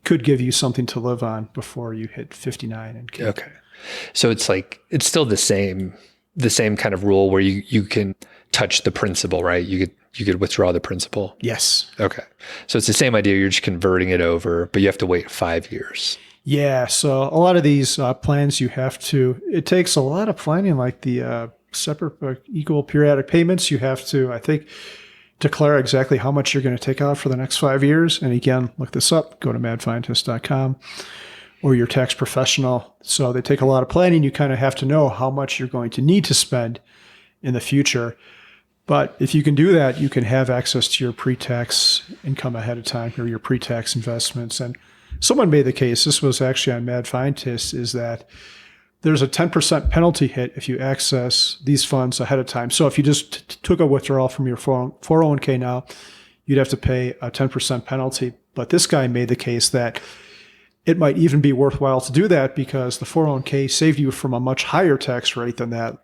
[SPEAKER 2] could give you something to live on before you hit 59.
[SPEAKER 1] Okay. So it's still the same kind of rule where you can touch the principal, right? You could withdraw the principal.
[SPEAKER 2] Yes.
[SPEAKER 1] Okay. So it's the same idea. You're just converting it over, but you have to wait 5 years.
[SPEAKER 2] Yeah. So a lot of these plans it takes a lot of planning, like the separate equal periodic payments. You have to, I think, declare exactly how much you're going to take out for the next 5 years. And again, look this up, go to madscientist.com or your tax professional. So they take a lot of planning. You kind of have to know how much you're going to need to spend in the future. But if you can do that, you can have access to your pre-tax income ahead of time or your pre-tax investments. And someone made the case, this was actually on Mad Scientist, is that there's a 10% penalty hit if you access these funds ahead of time. So if you just took a withdrawal from your 401k now, you'd have to pay a 10% penalty. But this guy made the case that it might even be worthwhile to do that because the 401k saved you from a much higher tax rate than that.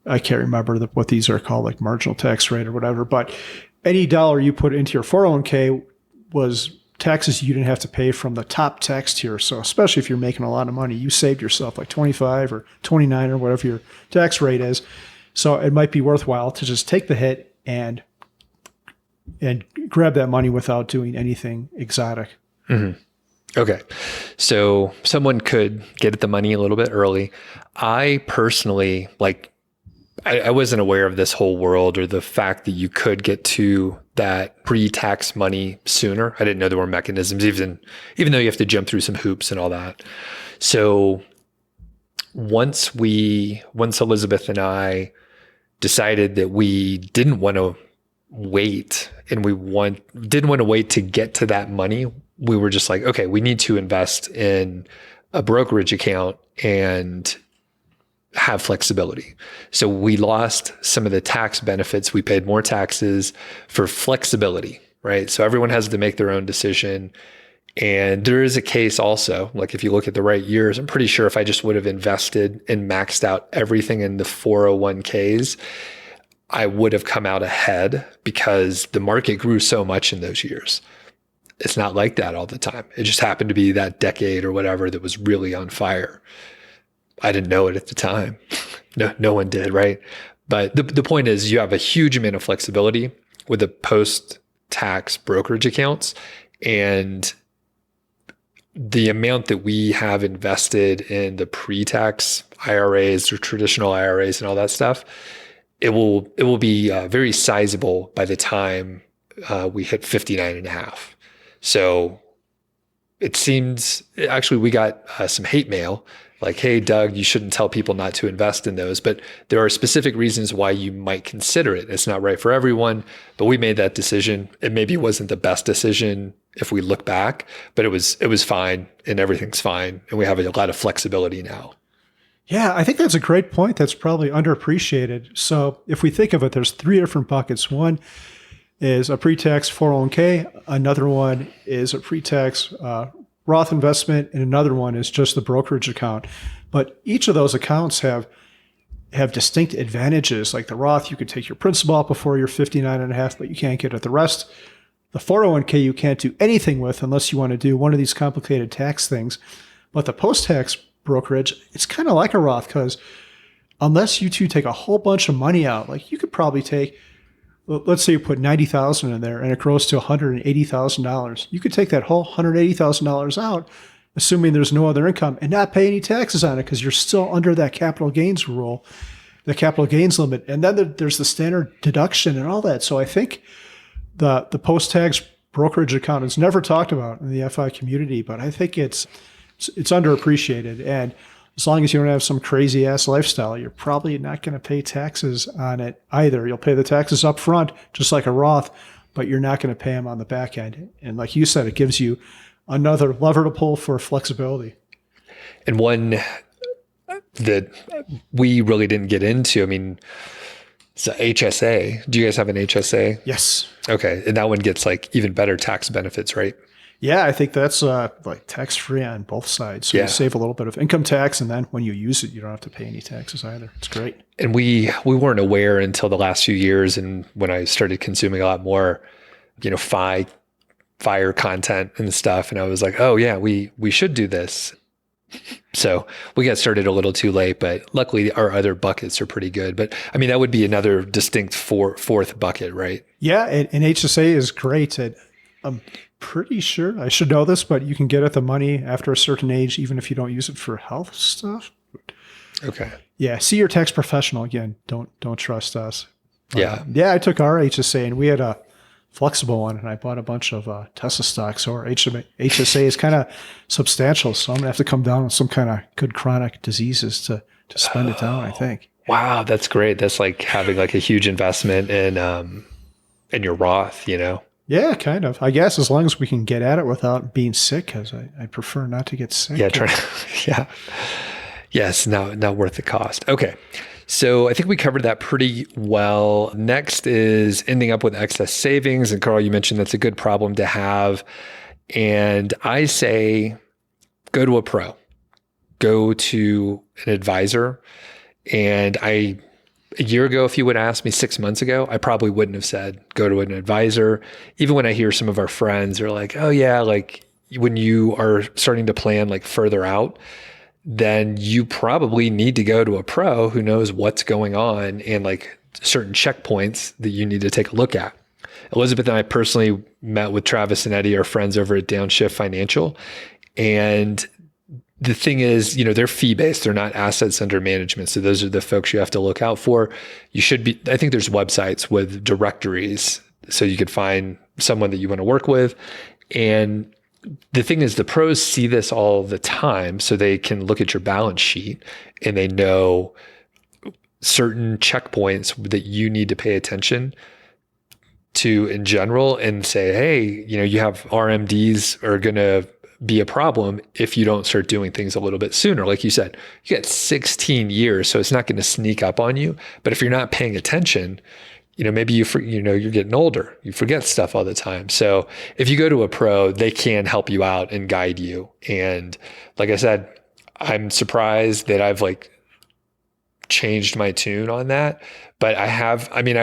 [SPEAKER 2] I can't remember what these are called, like marginal tax rate or whatever. But any dollar you put into your 401k was taxes you didn't have to pay from the top tax tier. So especially if you're making a lot of money, you saved yourself like 25 or 29 or whatever your tax rate is. So it might be worthwhile to just take the hit and grab that money without doing anything exotic.
[SPEAKER 1] Okay. So someone could get at the money a little bit early. I personally, I wasn't aware of this whole world or the fact that you could get to that pre-tax money sooner. I didn't know there were mechanisms, even though you have to jump through some hoops and all that. So once Elizabeth and I decided that we didn't want to wait and didn't want to wait to get to that money, we were just like, okay, we need to invest in a brokerage account and have flexibility. So we lost some of the tax benefits. We paid more taxes for flexibility, right? So everyone has to make their own decision. And there is a case also, like if you look at the right years, I'm pretty sure if I just would have invested and maxed out everything in the 401ks, I would have come out ahead because the market grew so much in those years. It's not like that all the time. It just happened to be that decade or whatever that was really on fire. I didn't know it at the time. No one did, right? But the point is you have a huge amount of flexibility with the post-tax brokerage accounts, and the amount that we have invested in the pre-tax IRAs or traditional IRAs and all that stuff, it will be very sizable by the time we hit 59 and a half. So it seems, actually we got some hate mail like, hey, Doug, you shouldn't tell people not to invest in those, but there are specific reasons why you might consider it. It's not right for everyone, but we made that decision. It maybe wasn't the best decision if we look back, but it was fine and everything's fine. And we have a lot of flexibility now.
[SPEAKER 2] Yeah, I think that's a great point. That's probably underappreciated. So if we think of it, there's three different buckets. One is a pre-tax 401k. Another one is a pre-tax Roth investment, and another one is just the brokerage account. But each of those accounts have distinct advantages. Like the Roth, you could take your principal out before you're 59 and a half, but you can't get at the rest. The 401k, you can't do anything with unless you want to do one of these complicated tax things. But the post-tax brokerage, it's kind of like a Roth, because unless you two take a whole bunch of money out, like you could probably take, let's say you put $90,000 in there and it grows to $180,000. You could take that whole $180,000 out, assuming there's no other income, and not pay any taxes on it because you're still under that capital gains rule, the capital gains limit. And then there's the standard deduction and all that. So I think the post-tax brokerage account is never talked about in the FI community, but I think it's underappreciated. And as long as you don't have some crazy ass lifestyle, you're probably not going to pay taxes on it either. You'll pay the taxes up front, just like a Roth, but you're not going to pay them on the back end. And like you said, it gives you another lever to pull for flexibility.
[SPEAKER 1] And one that we really didn't get into, I mean, it's a HSA. Do you guys have an HSA?
[SPEAKER 2] Yes.
[SPEAKER 1] Okay. And that one gets like even better tax benefits, right?
[SPEAKER 2] Yeah, I think that's like tax-free on both sides. So you save a little bit of income tax, and then when you use it, you don't have to pay any taxes either. It's great.
[SPEAKER 1] And we weren't aware until the last few years, and when I started consuming a lot more, fire content and stuff, and I was like, oh yeah, we should do this. So we got started a little too late, but luckily our other buckets are pretty good. But I mean, that would be another distinct fourth bucket, right? Yeah,
[SPEAKER 2] and HSA is great. I'm pretty sure, I should know this, but you can get at the money after a certain age, even if you don't use it for health stuff.
[SPEAKER 1] Okay.
[SPEAKER 2] Yeah. See your tax professional again. Don't trust us.
[SPEAKER 1] But,
[SPEAKER 2] yeah. I took our HSA and we had a flexible one, and I bought a bunch of Tesla stocks. So our HSA is kind of substantial. So I'm gonna have to come down with some kind of good chronic diseases to spend it down, I think.
[SPEAKER 1] Wow. That's great. That's like having like a huge investment in your Roth,
[SPEAKER 2] Yeah, kind of. I guess as long as we can get at it without being sick, because I prefer not to get sick.
[SPEAKER 1] Yeah. Yes, not worth the cost. Okay. So I think we covered that pretty well. Next is ending up with excess savings. And Carl, you mentioned that's a good problem to have. And I say, go to a pro, go to an advisor. And a year ago, if you would ask me 6 months ago, I probably wouldn't have said, go to an advisor. Even when I hear some of our friends are like, oh yeah, like when you are starting to plan like further out, then you probably need to go to a pro who knows what's going on and like certain checkpoints that you need to take a look at. Elizabeth and I personally met with Travis and Eddie, our friends over at Downshift Financial. And the thing is, they're fee-based. They're not assets under management. So those are the folks you have to look out for. I think there's websites with directories so you could find someone that you want to work with. And the thing is, the pros see this all the time, so they can look at your balance sheet and they know certain checkpoints that you need to pay attention to in general and say, hey, you have RMDs are going to be a problem if you don't start doing things a little bit sooner. Like you said, you got 16 years, so it's not going to sneak up on you. But if you're not paying attention, maybe you're getting older, you forget stuff all the time. So if you go to a pro, they can help you out and guide you. And like I said, I'm surprised that I've changed my tune on that. But I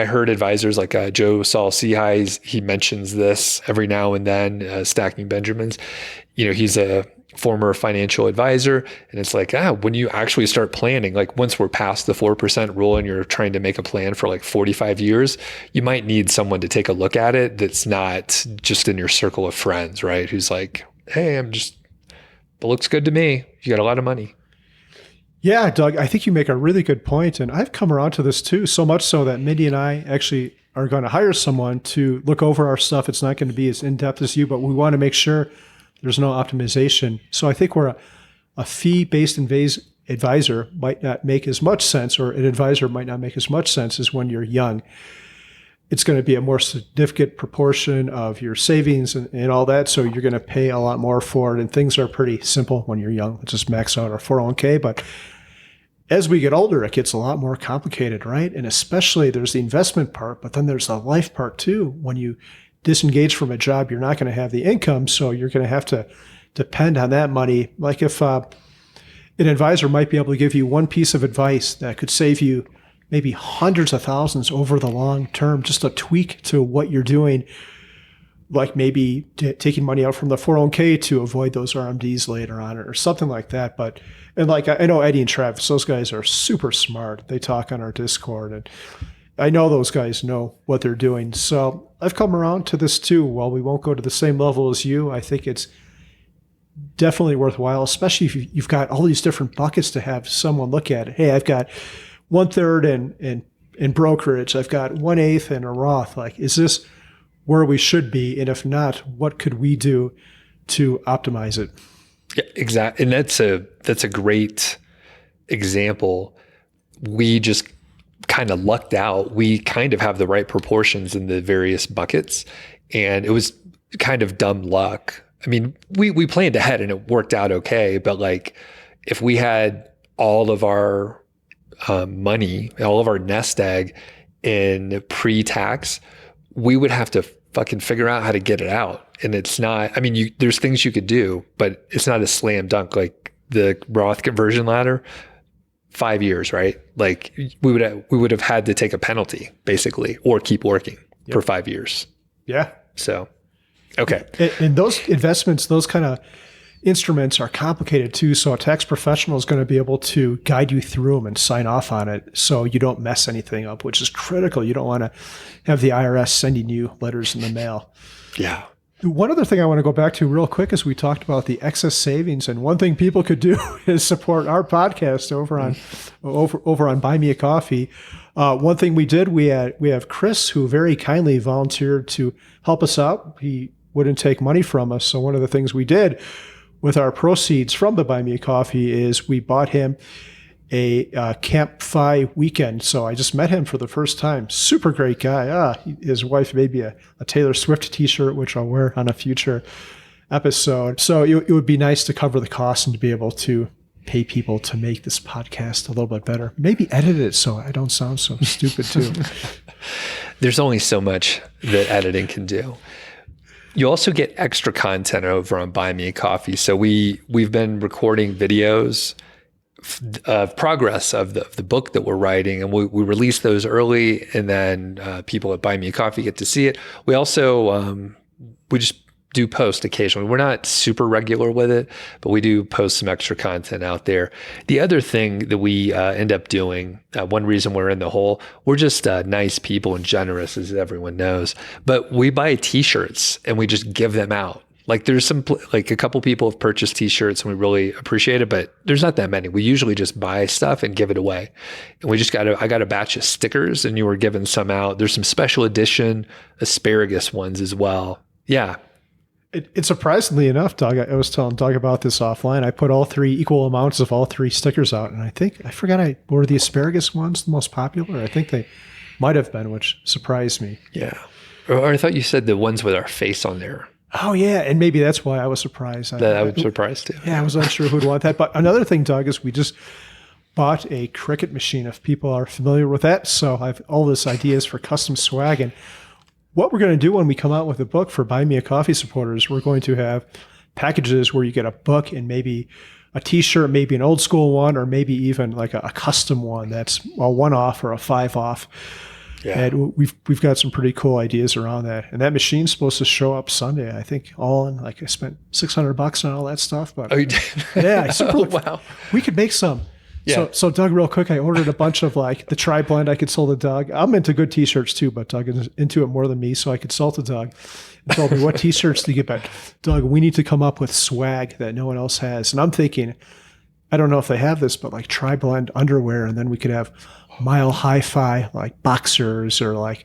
[SPEAKER 1] heard advisors like Joe Saul Seahai, he mentions this every now and then, Stacking Benjamins. He's a former financial advisor. And it's when you actually start planning, once we're past the 4% rule and you're trying to make a plan for 45 years, you might need someone to take a look at it that's not just in your circle of friends, right? Who's hey, it looks good to me. You got a lot of money.
[SPEAKER 2] Yeah, Doug, I think you make a really good point. And I've come around to this too, so much so that Mindy and I actually are going to hire someone to look over our stuff. It's not going to be as in-depth as you, but we want to make sure there's no optimization. So I think where a fee-based advisor might not make as much sense, or an advisor might not make as much sense as when you're young. It's going to be a more significant proportion of your savings and all that. So you're going to pay a lot more for it. And things are pretty simple when you're young. Let's just max out our 401k. But as we get older, it gets a lot more complicated, right? And especially there's the investment part, but then there's the life part too. When you disengage from a job, you're not going to have the income. So you're going to have to depend on that money. Like if an advisor might be able to give you one piece of advice that could save you maybe hundreds of thousands over the long term, just a tweak to what you're doing, like maybe taking money out from the 401k to avoid those RMDs later on or something like that. And I know Eddie and Travis, those guys are super smart. They talk on our Discord, and I know those guys know what they're doing. So I've come around to this too. While we won't go to the same level as you, I think it's definitely worthwhile, especially if you've got all these different buckets to have someone look at it. Hey, I've got 1/3 in brokerage. I've got 1/8 in a Roth. Is this where we should be? And if not, what could we do to optimize it?
[SPEAKER 1] Yeah, exactly. And that's a great example. We just kind of lucked out. We kind of have the right proportions in the various buckets, and it was kind of dumb luck. We planned ahead and it worked out okay. But if we had all of our money, all of our nest egg in pre-tax, we would have to fucking figure out how to get it out. And it's not, there's things you could do, but it's not a slam dunk. Like the Roth conversion ladder, 5 years, right? We would have had to take a penalty basically, or keep working for 5 years.
[SPEAKER 2] Yeah.
[SPEAKER 1] So, okay.
[SPEAKER 2] And those investments, those kind of instruments are complicated too. So a tax professional is going to be able to guide you through them and sign off on it so you don't mess anything up, which is critical. You don't want to have the IRS sending you letters in the mail.
[SPEAKER 1] Yeah.
[SPEAKER 2] One other thing I want to go back to real quick is we talked about the excess savings, and one thing people could do is support our podcast over on Buy Me a Coffee. One thing we did, we have Chris, who very kindly volunteered to help us out. He wouldn't take money from us. So one of the things we did with our proceeds from the Buy Me a Coffee is we bought him a Camp-Fi weekend. So I just met him for the first time. Super great guy. His wife made me a Taylor Swift t-shirt, which I'll wear on a future episode. So it would be nice to cover the cost and to be able to pay people to make this podcast a little bit better. Maybe edit it so I don't sound so stupid too.
[SPEAKER 1] There's only so much that editing can do. You also get extra content over on Buy Me a Coffee. So we've been recording videos of progress of the book that we're writing, and we release those early, and then people at Buy Me a Coffee get to see it. We also we just do post occasionally. We're not super regular with it, but we do post some extra content out there. The other thing that we end up doing, one reason we're in the hole, we're just nice people and generous, as everyone knows, but we buy t-shirts and we just give them out. Like there's a couple people have purchased t-shirts and we really appreciate it, but there's not that many. We usually just buy stuff and give it away. And I got a batch of stickers and you were giving some out. There's some special edition asparagus ones as well. Yeah.
[SPEAKER 2] It's surprisingly enough, Doug, I was telling Doug about this offline. I put all 3 equal amounts of all 3 stickers out. And were the asparagus ones the most popular? I think they might have been, which surprised me.
[SPEAKER 1] Yeah. Or I thought you said the ones with our face on there.
[SPEAKER 2] Oh, yeah. And maybe that's why I was surprised.
[SPEAKER 1] I was surprised too.
[SPEAKER 2] Yeah, I was unsure who'd want that. But another thing, Doug, is we just bought a Cricut machine, if people are familiar with that. So I have all this ideas for custom swag. And what we're going to do when we come out with a book for Buy Me a Coffee supporters, we're going to have packages where you get a book and maybe a t-shirt, maybe an old school one, or maybe even like a custom one that's a 1 off or a 5 off. Yeah. And we've got some pretty cool ideas around that. And that machine's supposed to show up Sunday. I think all in, I spent $600 on all that stuff. But
[SPEAKER 1] you did?
[SPEAKER 2] Yeah.
[SPEAKER 1] Wow.
[SPEAKER 2] We could make some. Yeah. So Doug, real quick, I ordered a bunch of the tri-blend I could sell to Doug. I'm into good t-shirts too, but Doug is into it more than me, so I could sell to Doug. He told me, what t-shirts do you get back? Doug, we need to come up with swag that no one else has. And I'm thinking, I don't know if they have this, but tri-blend underwear, and then we could have Mile Hi-Fi boxers, or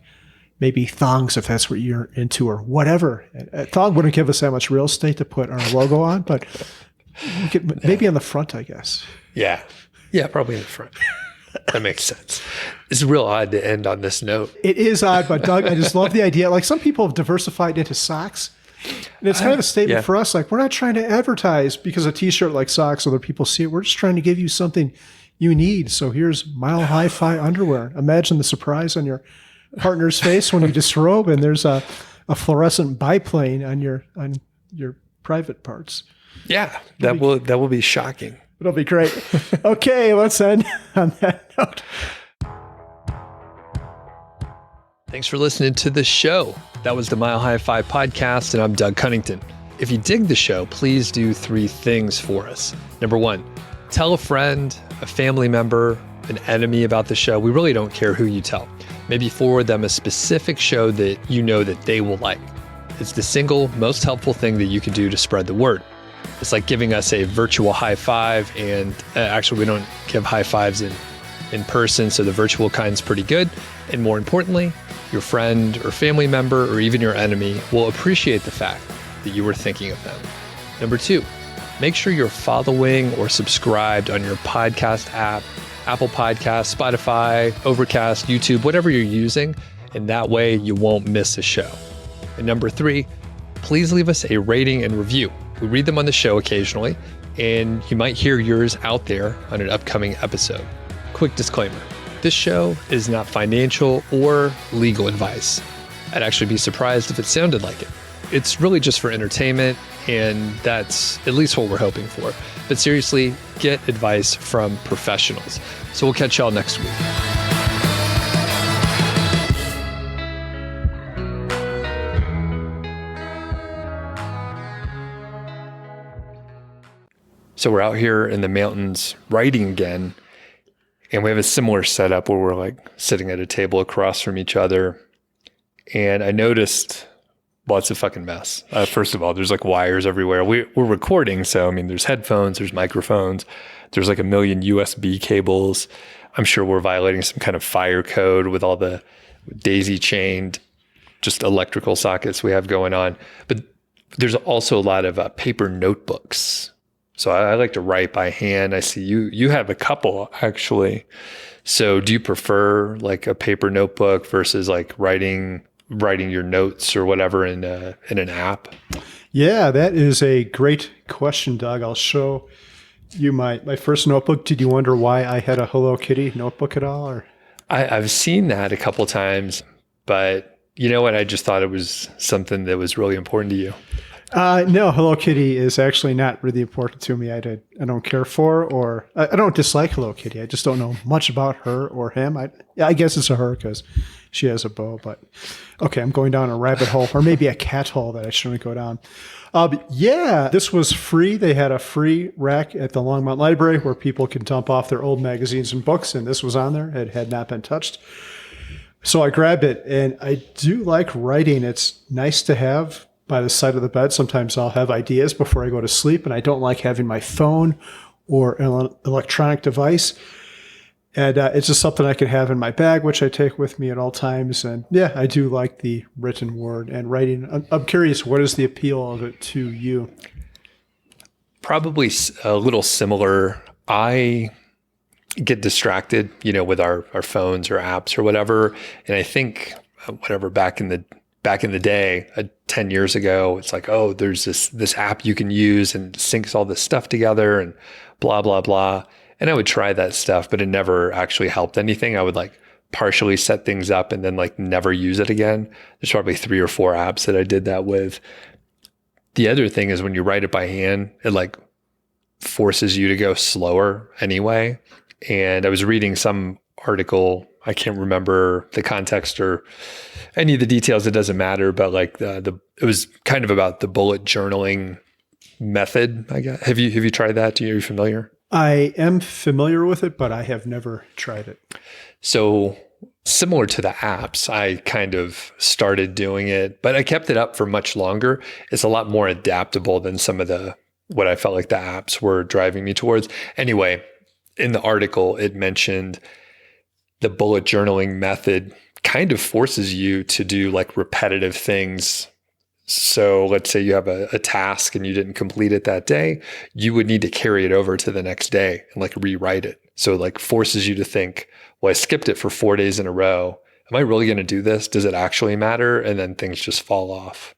[SPEAKER 2] maybe thongs if that's what you're into, or whatever. A thong wouldn't give us that much real estate to put our logo on, but we could maybe on the front, I guess.
[SPEAKER 1] Yeah. Yeah, probably in the front. That makes sense. It's real odd to end on this note.
[SPEAKER 2] It is odd, but Doug, I just love the idea. Some people have diversified into socks. And it's kind of a statement for us. We're not trying to advertise because a t-shirt like socks, other people see it. We're just trying to give you something you need. So here's Mile Hi-Fi underwear. Imagine the surprise on your partner's face when you disrobe and there's a fluorescent biplane on your private parts.
[SPEAKER 1] Yeah, that will be shocking.
[SPEAKER 2] It'll be great. Okay, let's end on that note.
[SPEAKER 1] Thanks for listening to the show. That was the Mile Hi-Fi podcast, and I'm Doug Cunnington. If you dig the show, please do 3 things for us. Number 1, tell a friend, a family member, an enemy about the show. We really don't care who you tell. Maybe forward them a specific show that you know that they will like. It's the single most helpful thing that you can do to spread the word. It's like giving us a virtual high five, and actually we don't give high fives in person, so the virtual kind's pretty good. And more importantly, your friend or family member or even your enemy will appreciate the fact that you were thinking of them. Number 2, make sure you're following or subscribed on your podcast app, Apple Podcasts, Spotify, Overcast, YouTube, whatever you're using, and that way you won't miss a show. And number 3, please leave us a rating and review. We read them on the show occasionally, and you might hear yours out there on an upcoming episode. Quick disclaimer, this show is not financial or legal advice. I'd actually be surprised if it sounded like it. It's really just for entertainment, and that's at least what we're hoping for. But seriously, get advice from professionals. So we'll catch y'all next week. So we're out here in the mountains writing again, and we have a similar setup where we're sitting at a table across from each other. And I noticed, well, it's a fucking mess. First of all, there's wires everywhere. We're recording, so there's headphones, there's microphones, there's a million USB cables. I'm sure we're violating some kind of fire code with all the daisy chained just electrical sockets we have going on. But there's also a lot of paper notebooks. So I like to write by hand. I see you have a couple actually. So do you prefer a paper notebook versus writing your notes or whatever in an app?
[SPEAKER 2] Yeah, that is a great question, Doug. I'll show you my first notebook. Did you wonder why I had a Hello Kitty notebook at all? Or
[SPEAKER 1] I've seen that a couple times, but you know what? I just thought it was something that was really important to you.
[SPEAKER 2] No, Hello Kitty is actually not really important to me. I don't care for, or I don't dislike Hello Kitty. I just don't know much about her or him. I guess it's a her because she has a bow. But okay, I'm going down a rabbit hole, or maybe a cat hole that I shouldn't go down. But yeah, this was free. They had a free rack at the Longmont Library where people can dump off their old magazines and books, and this was on there. It had not been touched. So I grabbed it, and I do like writing. It's nice to have by the side of the bed. Sometimes I'll have ideas before I go to sleep, and I don't like having my phone or an electronic device. And it's just something I can have in my bag, which I take with me at all times. And yeah, I do like the written word and writing. I'm curious, what is the appeal of it to you?
[SPEAKER 1] Probably a little similar. I get distracted, with our phones or apps or whatever. And I think whatever back in the day, 10 years ago, it's like, oh, there's this app you can use and syncs all this stuff together and blah, blah, blah. And I would try that stuff, but it never actually helped anything. I would partially set things up and then never use it again. There's probably 3 or 4 apps that I did that with. The other thing is when you write it by hand, it forces you to go slower anyway. And I was reading some article, I can't remember the context or any of the details, it doesn't matter, but it was kind of about the bullet journaling method, I guess. Have you tried that? Are you familiar?
[SPEAKER 2] I am familiar with it, but I have never tried it.
[SPEAKER 1] So similar to the apps, I kind of started doing it, but I kept it up for much longer. It's a lot more adaptable than some of what I felt like the apps were driving me towards. Anyway, in the article, it mentioned the bullet journaling method kind of forces you to do repetitive things. So let's say you have a task and you didn't complete it that day, you would need to carry it over to the next day and rewrite it. So it forces you to think, well, I skipped it for 4 days in a row. Am I really going to do this? Does it actually matter? And then things just fall off.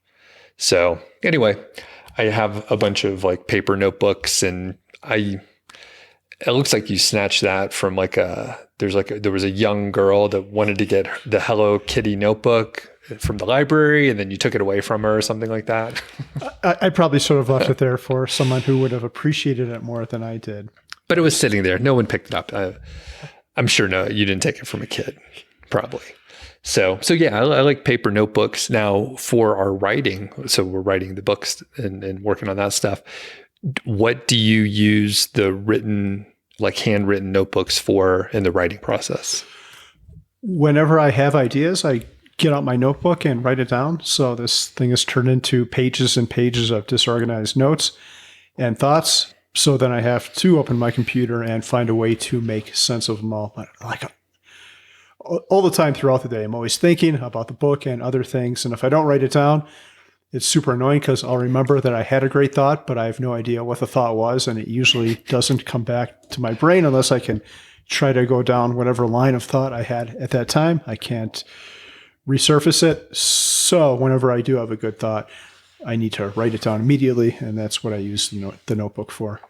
[SPEAKER 1] So anyway, I have a bunch of paper notebooks, and it looks like you snatched that from there was a young girl that wanted to get the Hello Kitty notebook from the library, and then you took it away from her or something like that.
[SPEAKER 2] I probably sort of left it there for someone who would have appreciated it more than I did.
[SPEAKER 1] But it was sitting there. No one picked it up. I'm sure you didn't take it from a kid, probably. So yeah, I like paper notebooks. Now for our writing, so we're writing the books and working on that stuff. What do you use the handwritten notebooks for in the writing process?
[SPEAKER 2] Whenever I have ideas, I get out my notebook and write it down. So this thing is turned into pages and pages of disorganized notes and thoughts. So then I have to open my computer and find a way to make sense of them all. But all the time throughout the day, I'm always thinking about the book and other things. And if I don't write it down, it's super annoying because I'll remember that I had a great thought, but I have no idea what the thought was. And it usually doesn't come back to my brain unless I can try to go down whatever line of thought I had at that time. I can't resurface it. So whenever I do have a good thought, I need to write it down immediately. And that's what I use the notebook for.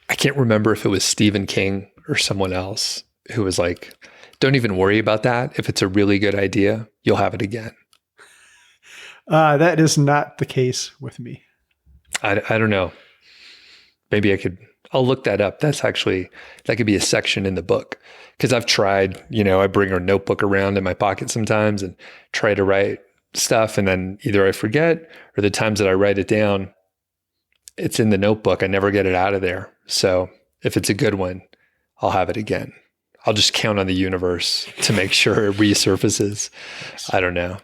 [SPEAKER 1] I can't remember if it was Stephen King or someone else who was don't even worry about that. If it's a really good idea, you'll have it again.
[SPEAKER 2] That is not the case with me.
[SPEAKER 1] I don't know. Maybe I'll look that up. That could be a section in the book. Because I've tried, I bring a notebook around in my pocket sometimes and try to write stuff. And then either I forget, or the times that I write it down, it's in the notebook. I never get it out of there. So if it's a good one, I'll have it again. I'll just count on the universe to make sure it resurfaces. I don't know.